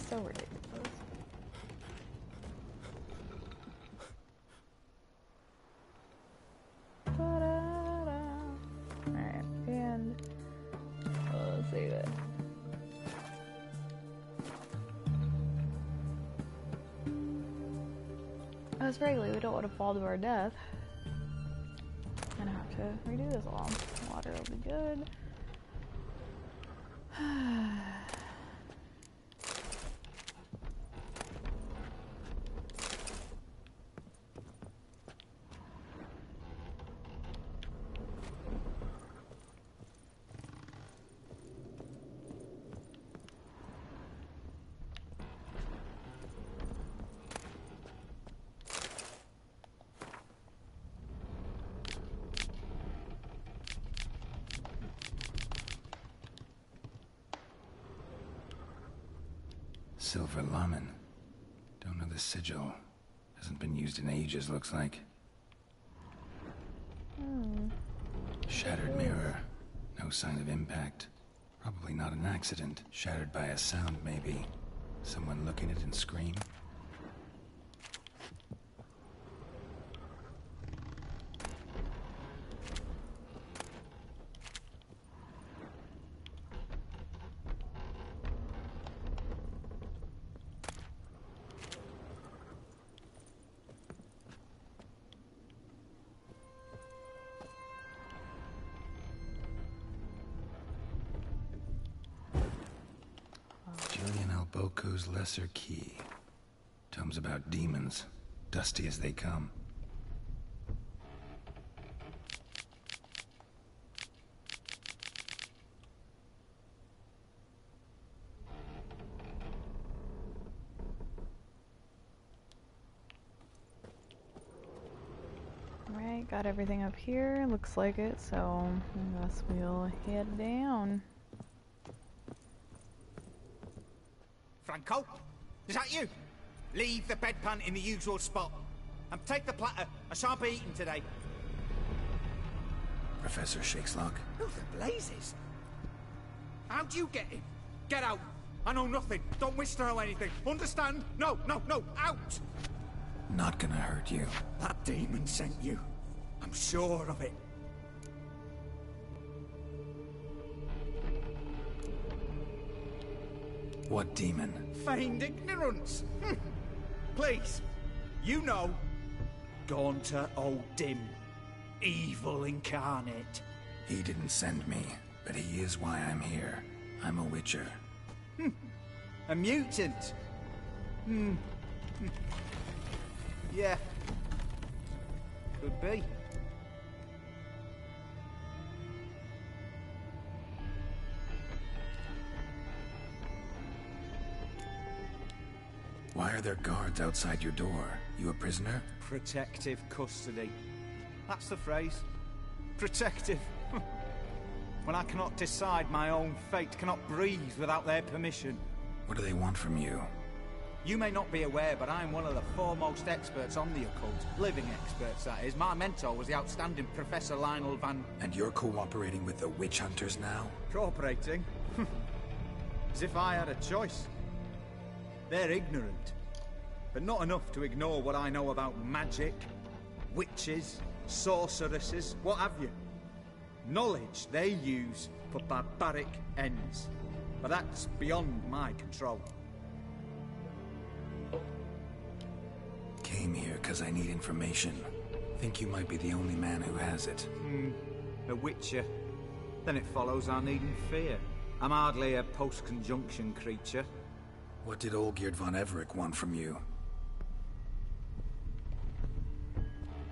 So ridiculous. Alright, and let's save it. Most frankly, we don't want to fall to our death. Gonna have to to redo this all. Water will be good. Silver Lamen. Don't know the sigil. Hasn't been used in ages, looks like. Shattered mirror. No sign of impact. Probably not an accident. Shattered by a sound, maybe. Someone look at it and scream. Boko's Lesser Key. Tomes about demons, dusty as they come. Alright, got everything up here. Looks like it, so I guess we'll head down. Franco? Is that you? Leave the bedpan in the usual spot. And take the platter. I shan't be eating today. Professor Shakeslock? Who the blazes? How'd you get in? Get out. I know nothing. Don't wish to know anything. Understand? No, no, no. Out! Not gonna hurt you. That demon sent you. I'm sure of it. What demon? Feigned ignorance. Please, you know. Gaunter O'Dim. Evil incarnate. He didn't send me, but he is why I'm here. I'm a witcher. A mutant. Yeah. Could be. Why are there guards outside your door? You a prisoner? Protective custody. That's the phrase. Protective. When I cannot decide my own fate, cannot breathe without their permission. What do they want from you? You may not be aware, but I'm one of the foremost experts on the occult. Living experts, that is. My mentor was the outstanding Professor Lionel Van... And you're cooperating with the witch hunters now? Cooperating? As if I had a choice. They're ignorant, but not enough to ignore what I know about magic, witches, sorceresses, what have you. Knowledge they use for barbaric ends, but that's beyond my control. Came here because I need information. Think you might be the only man who has it. A witcher. Then it follows I needn't fear. I'm hardly a post-conjunction creature. What did Olgierd von Everec want from you?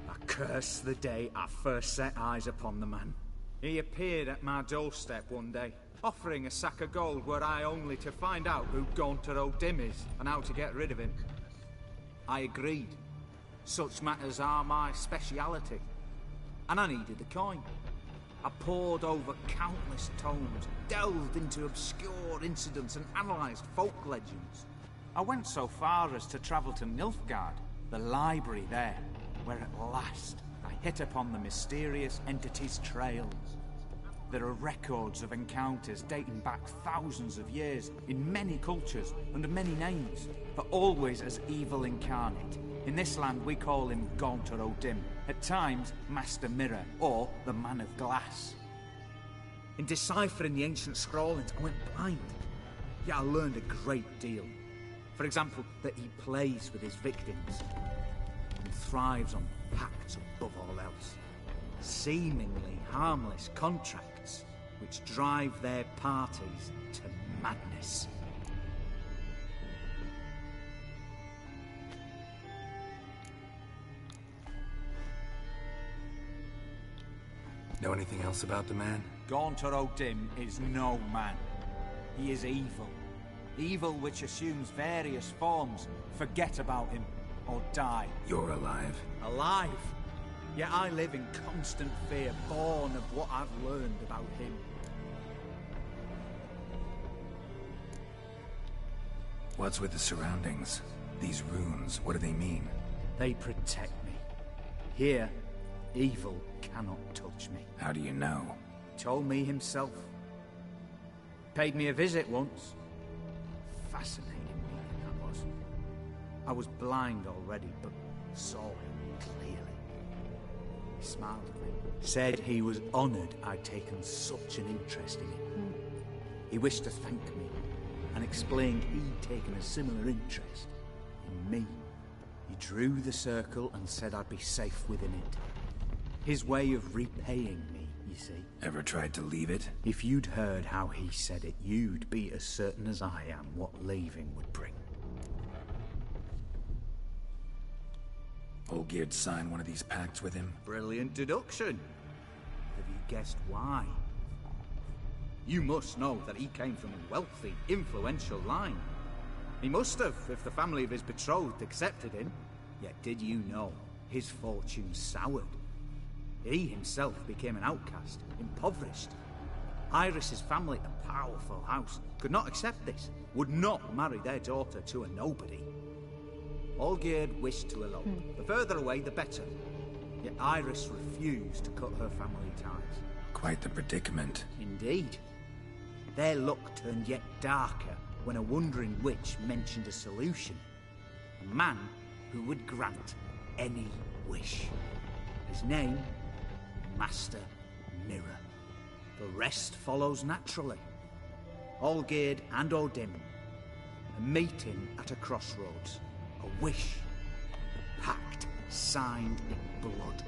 I curse the day I first set eyes upon the man. He appeared at my doorstep one day, offering a sack of gold were I only to find out who Gaunter O'Dim is and how to get rid of him. I agreed. Such matters are my speciality. And I needed the coin. I pored over countless tomes, delved into obscure incidents and analysed folk legends. I went so far as to travel to Nilfgaard, the library there, where at last I hit upon the mysterious entity's trails. There are records of encounters dating back thousands of years, in many cultures, under many names, but always as evil incarnate. In this land we call him Gaunter O'Dim, at times Master Mirror, or the Man of Glass. In deciphering the ancient scrawlings, I went blind. Yet I learned a great deal. For example, that he plays with his victims, and thrives on pacts above all else. seemingly harmless contracts which drive their parties to madness. Know anything else about the man? Gaunter O'Dim is no man. He is evil. Evil which assumes various forms. Forget about him, or die. You're alive. Alive? Yet I live in constant fear, born of what I've learned about him. What's with the surroundings? These runes, what do they mean? They protect me. Here, evil cannot touch me. How do you know? He told me himself. Paid me a visit once. Fascinating meeting that was. I was blind already, but saw him clearly. He smiled at me, said he was honoured I'd taken such an interest in him. He wished to thank me, and explained he'd taken a similar interest in me. He drew the circle and said I'd be safe within it. His way of repaying me, you see. Ever tried to leave it? If you'd heard how he said it, you'd be as certain as I am what leaving would bring. Olgierd signed one of these pacts with him? Brilliant deduction. Have you guessed why? You must know that he came from a wealthy, influential line. He must have, if the family of his betrothed accepted him. Yet did you know his fortune soured? He himself became an outcast, impoverished. Iris's family, a powerful house, could not accept this, would not marry their daughter to a nobody. Olgierd wished to elope. The further away, the better. Yet Iris refused to cut her family ties. Quite the predicament. Indeed. Their luck turned yet darker when a wandering witch mentioned a solution. A man who would grant any wish. His name, Master Mirror. The rest follows naturally. Olgierd and O'Dim, a meeting at a crossroads. A wish, pact signed in blood,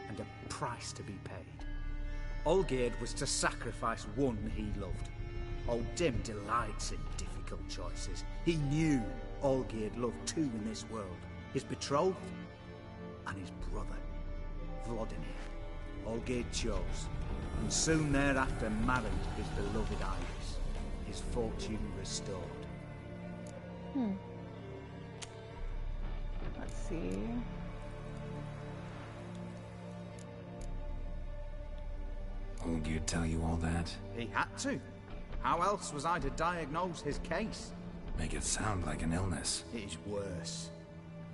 and a price to be paid. Olgierd was to sacrifice one he loved. O'Dim delights in difficult choices. He knew Olgierd loved two in this world, his betrothed and his brother, Vladimir. Olgierd chose, and soon thereafter married his beloved Iris, his fortune restored. Let's see. Olgierd tell you all that? He had to. How else was I to diagnose his case? Make it sound like an illness. It is worse.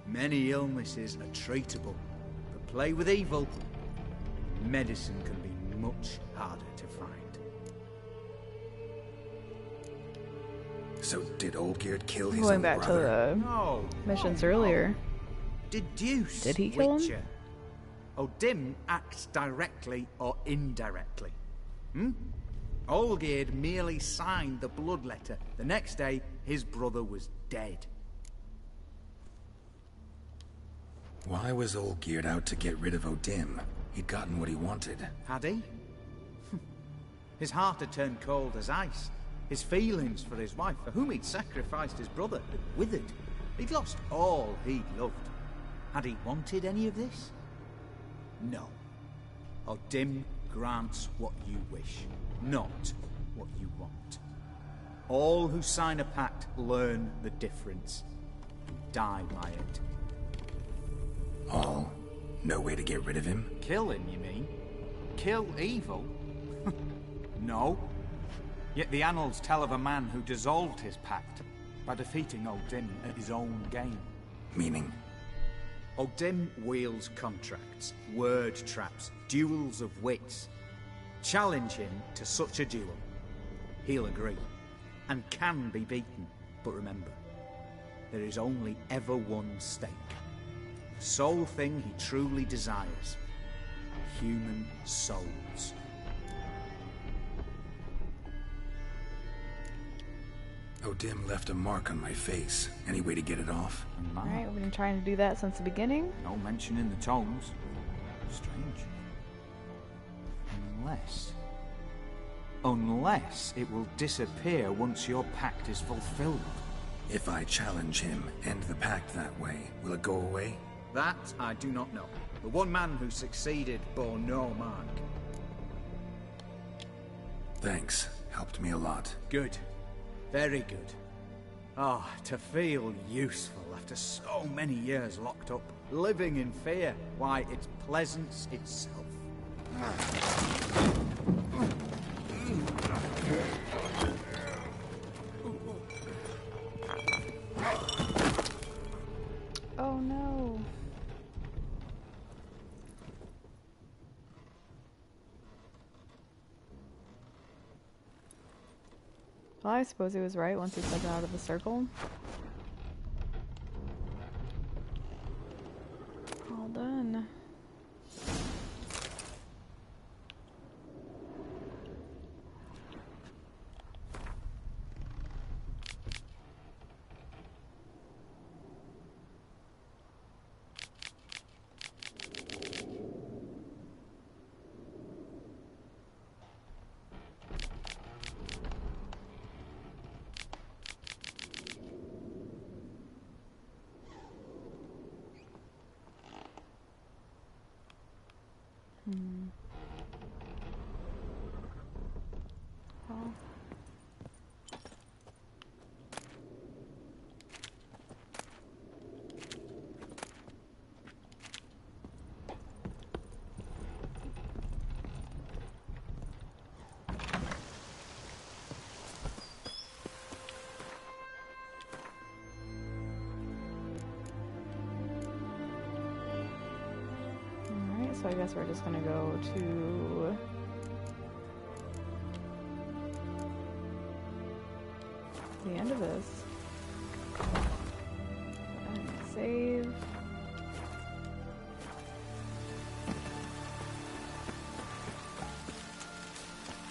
Many illnesses are treatable, but play with evil, medicine can be much harder to find. So did Olgierd kill his Going own back brother? to the missions earlier. Deduce, Did he kill Witcher. him? O'Dim acts directly or indirectly. Olgierd merely signed the blood letter. The next day, his brother was dead. Why was Olgierd out to get rid of O'Dim? He'd gotten what he wanted. Had he? His heart had turned cold as ice. His feelings for his wife, for whom he'd sacrificed his brother, had withered. He'd lost all he'd loved. Had he wanted any of this? No. O'Dim grants what you wish, not what you want. All who sign a pact learn the difference and die by it. All? No way to get rid of him? Kill him, you mean? Kill evil? No. Yet the annals tell of a man who dissolved his pact by defeating O'Dim at his own game. Meaning? O'Dim wields contracts, word traps, duels of wits. Challenge him to such a duel. He'll agree, and can be beaten. But remember, there is only ever one stake. The sole thing he truly desires. Human souls. O'Dim left a mark on my face. Any way to get it off? Alright, we've been trying to do that since the beginning. No mention in the tomes. Strange. Unless it will disappear once your pact is fulfilled. If I challenge him, end the pact that way, will it go away? That I do not know. The one man who succeeded bore no mark. Thanks. Helped me a lot. Good. Very good. Ah, to feel useful after so many years locked up, living in fear. Why, it's pleasance itself. Oh no. Well, I suppose he was right once he stepped out of the circle. All done. Well. Alright, so I guess we're just gonna go to the end of this. And save.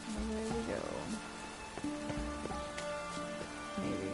And away we go. Maybe.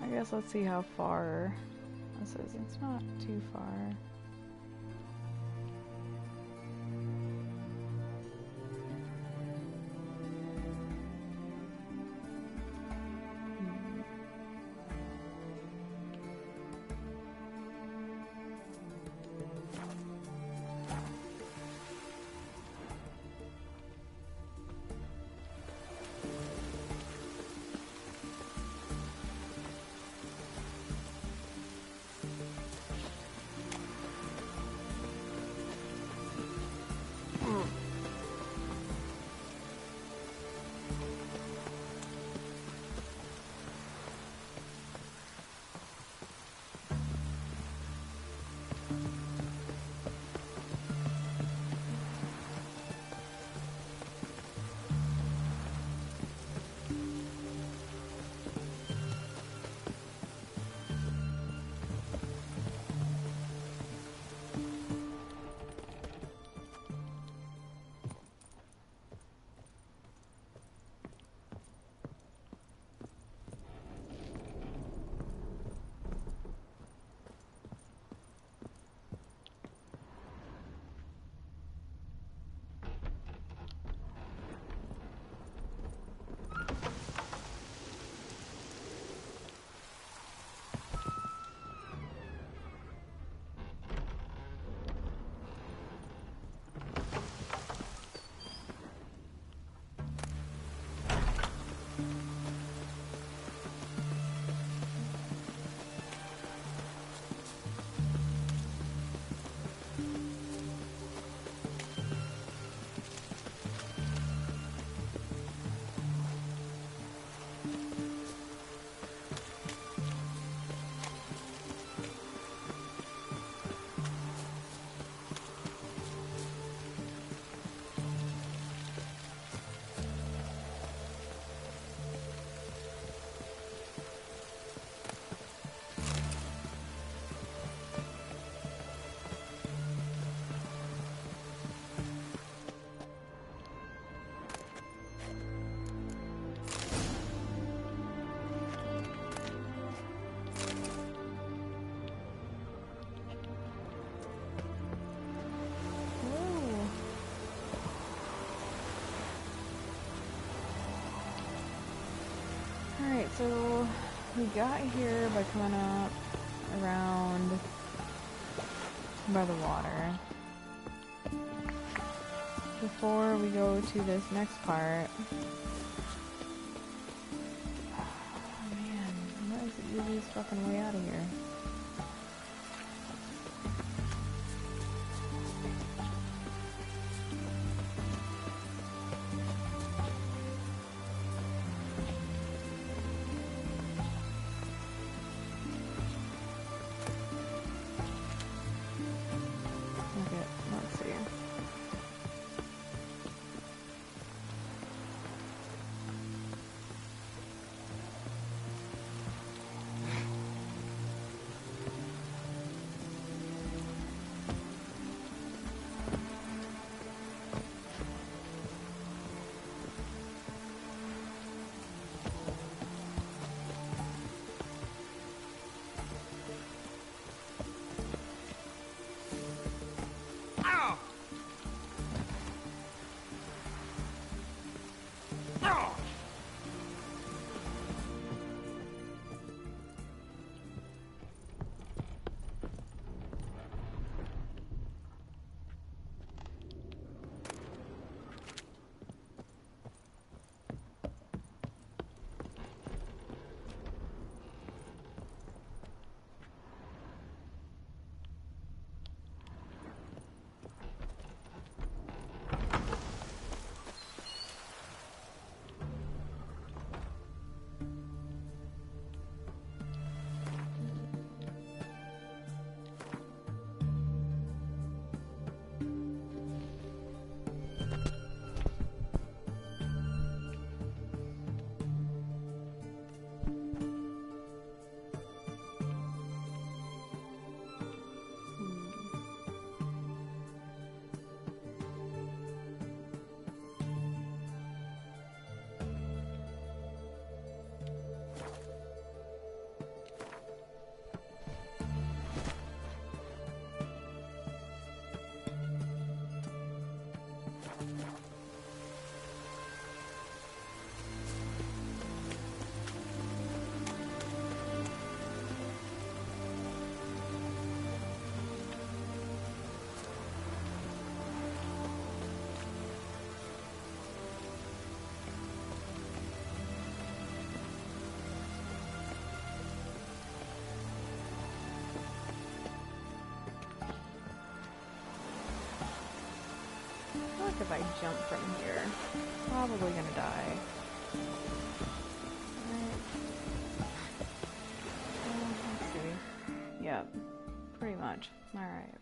I guess let's see how far this is. It's not too far. We got here by coming up around by the water. Before we go to this next part. Oh man, what is the easiest fucking way out of here? I feel like if I jump from here, I'm probably gonna die. Let's see. Yep, pretty much. Alright.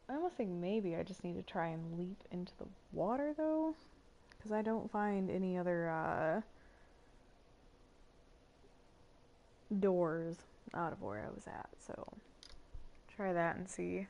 I almost think maybe I just need to try and leap into the water though, because I don't find any other doors out of where I was at, so try that and see.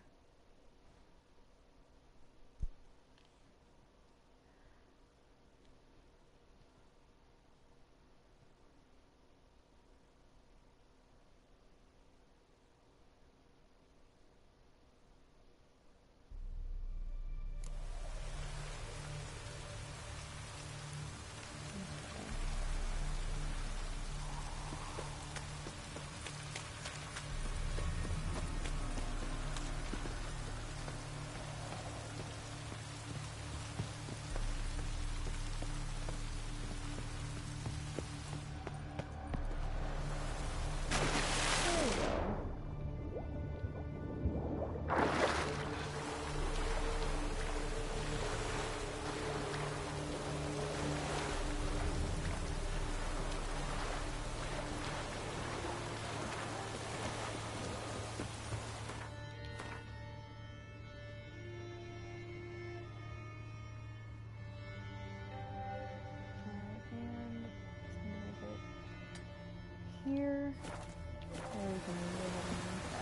Or we can go ahead and use that.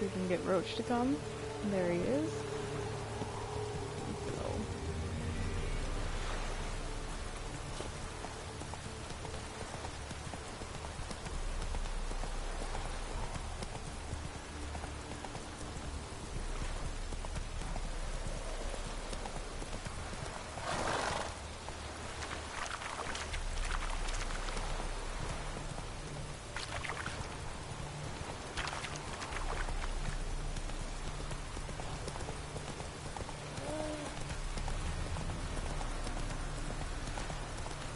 We can get Roach to come. There he is. Let's go.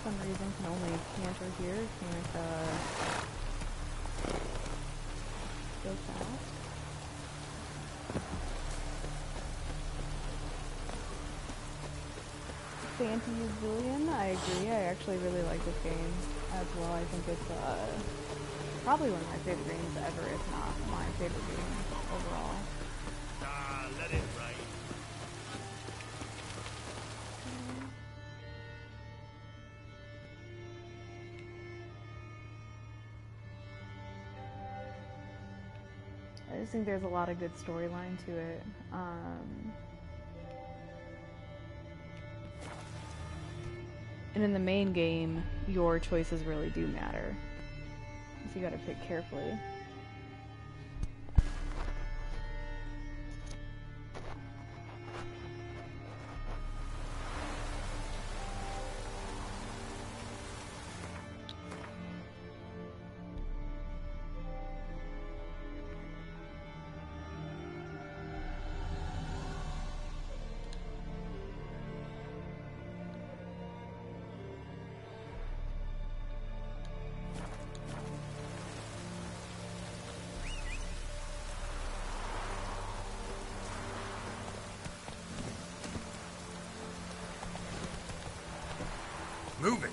For some reason can only canter here, can't go fast. Fantasy-Zillion, I agree. I actually really like this game as well. I think it's probably one of my favorite games ever, if not my favorite game overall. Ah, let it rain. I just think there's a lot of good storyline to it. And in the main game, your choices really do matter. So you gotta pick carefully. Move it!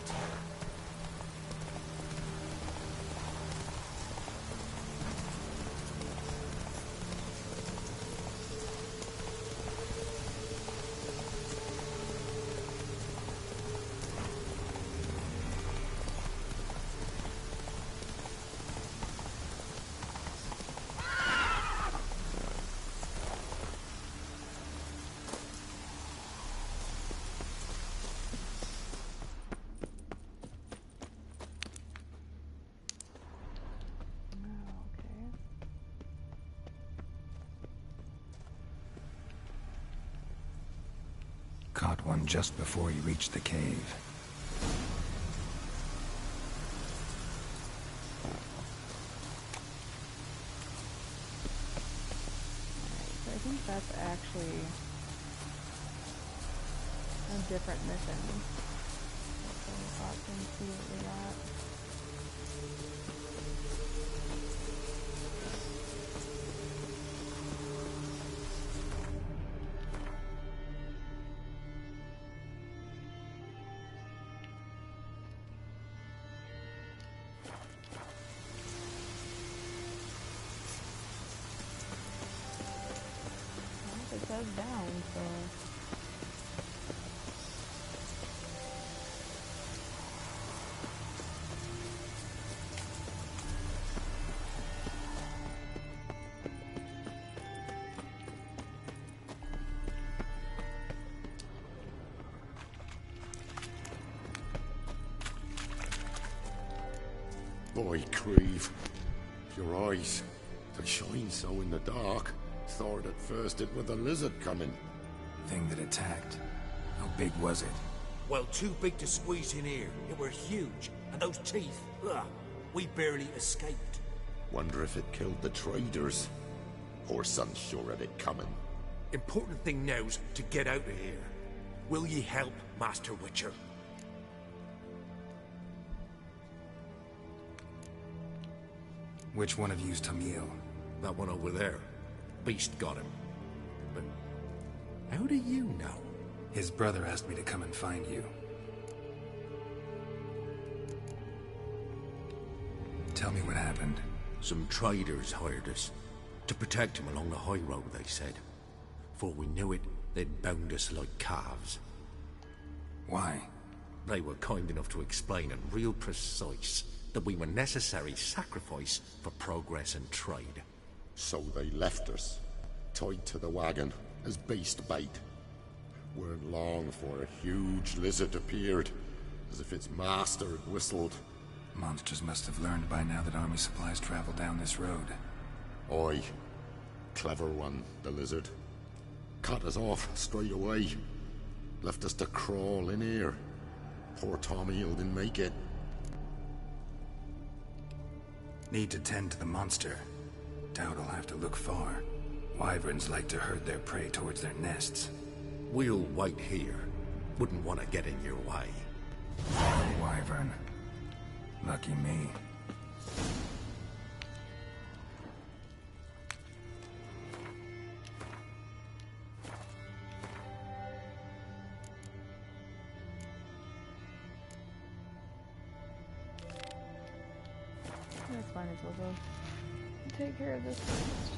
Caught one just before he reached the cave. So I think that's actually a different mission. So we'll pop and see what we got. It says down, so... Boy, Creve. Your eyes. To shine so in the dark, thought at first it was a lizard coming. Thing that attacked. How big was it? Well, too big to squeeze in here. It were huge. And those teeth, ugh, we barely escaped. Wonder if it killed the traders. Poor son's sure of it coming. Important thing now's to get out of here. Will ye help, Master Witcher? Which one of you's Tamil? That one over there. Beast got him. But how do you know? His brother asked me to come and find you. Tell me what happened. Some traders hired us. To protect him along the high road, they said. Before we knew it, they'd bound us like calves. Why? They were kind enough to explain in real precise that we were necessary sacrifice for progress and trade. So they left us, tied to the wagon, as beast bait. Weren't long for a huge lizard appeared, as if its master had whistled. Monsters must have learned by now that army supplies travel down this road. Oi. Clever one, the lizard. Cut us off straight away. Left us to crawl in here. Poor Tommy didn't make it. Need to tend to the monster. Doubt I'll have to look far. Wyverns like to herd their prey towards their nests. We'll wait here. Wouldn't want to get in your way. Wyvern. Lucky me. That's might as well go take care of this first.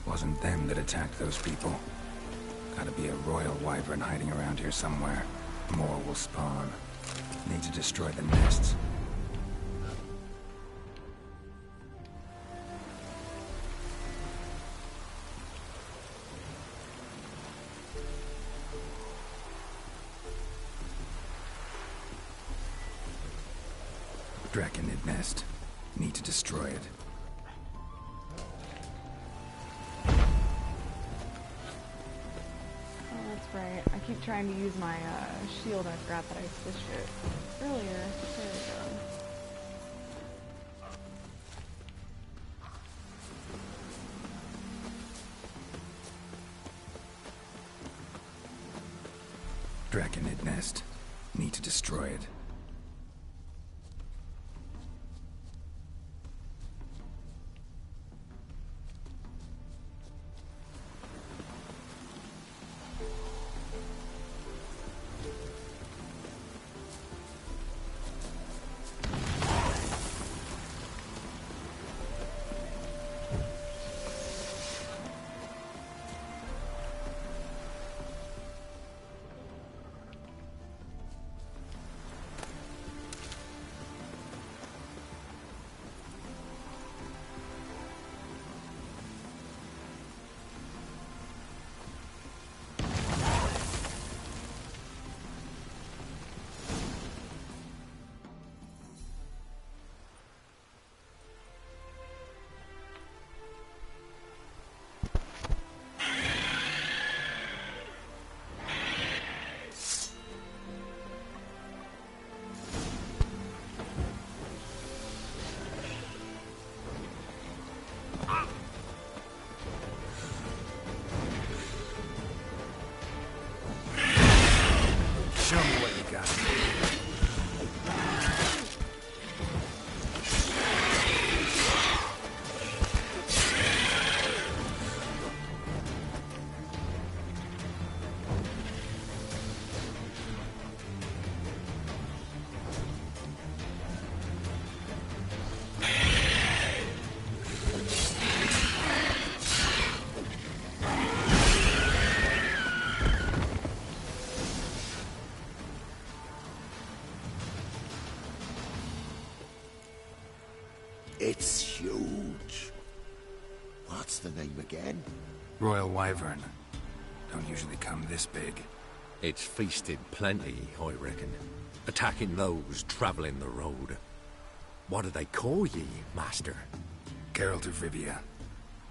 Wasn't them that attacked those people. Gotta be a royal wyvern hiding around here somewhere. More will spawn. Need to destroy the nests. Draconid nest. Need to destroy it. Right. I keep trying to use my shield and I forgot that I switched it earlier. There we go. Draconid nest. Need to destroy it. Show me what you got. It's huge. What's the name again? Royal wyvern. Don't usually come this big. It's feasted plenty, I reckon. Attacking those travelling the road. What do they call ye, master? Geralt of Rivia.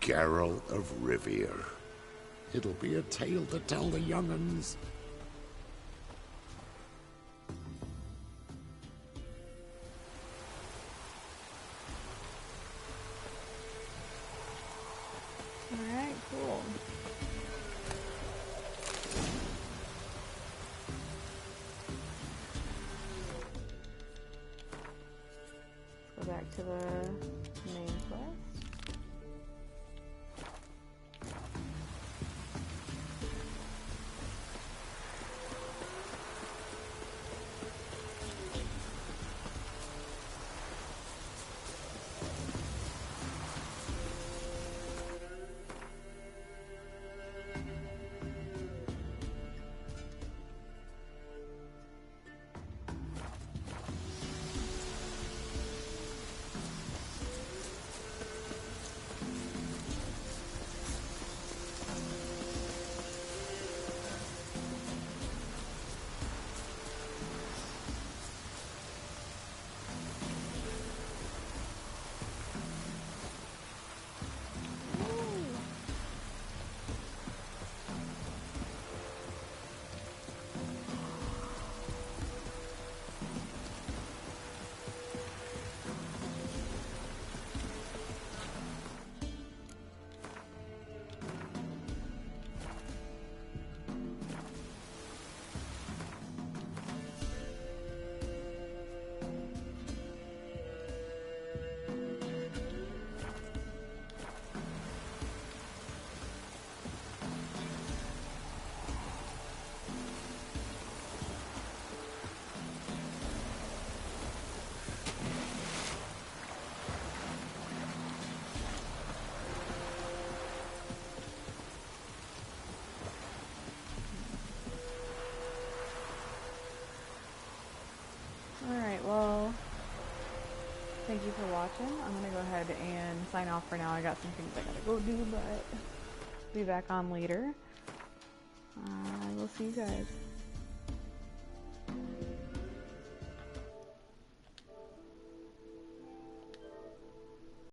Geralt of Rivia. It'll be a tale to tell the young'uns. Alright, cool. Let's go back to the main quest. Alright, well, thank you for watching. I'm gonna go ahead and sign off for now. I got some things I gotta go do, but be back on later. I will see you guys.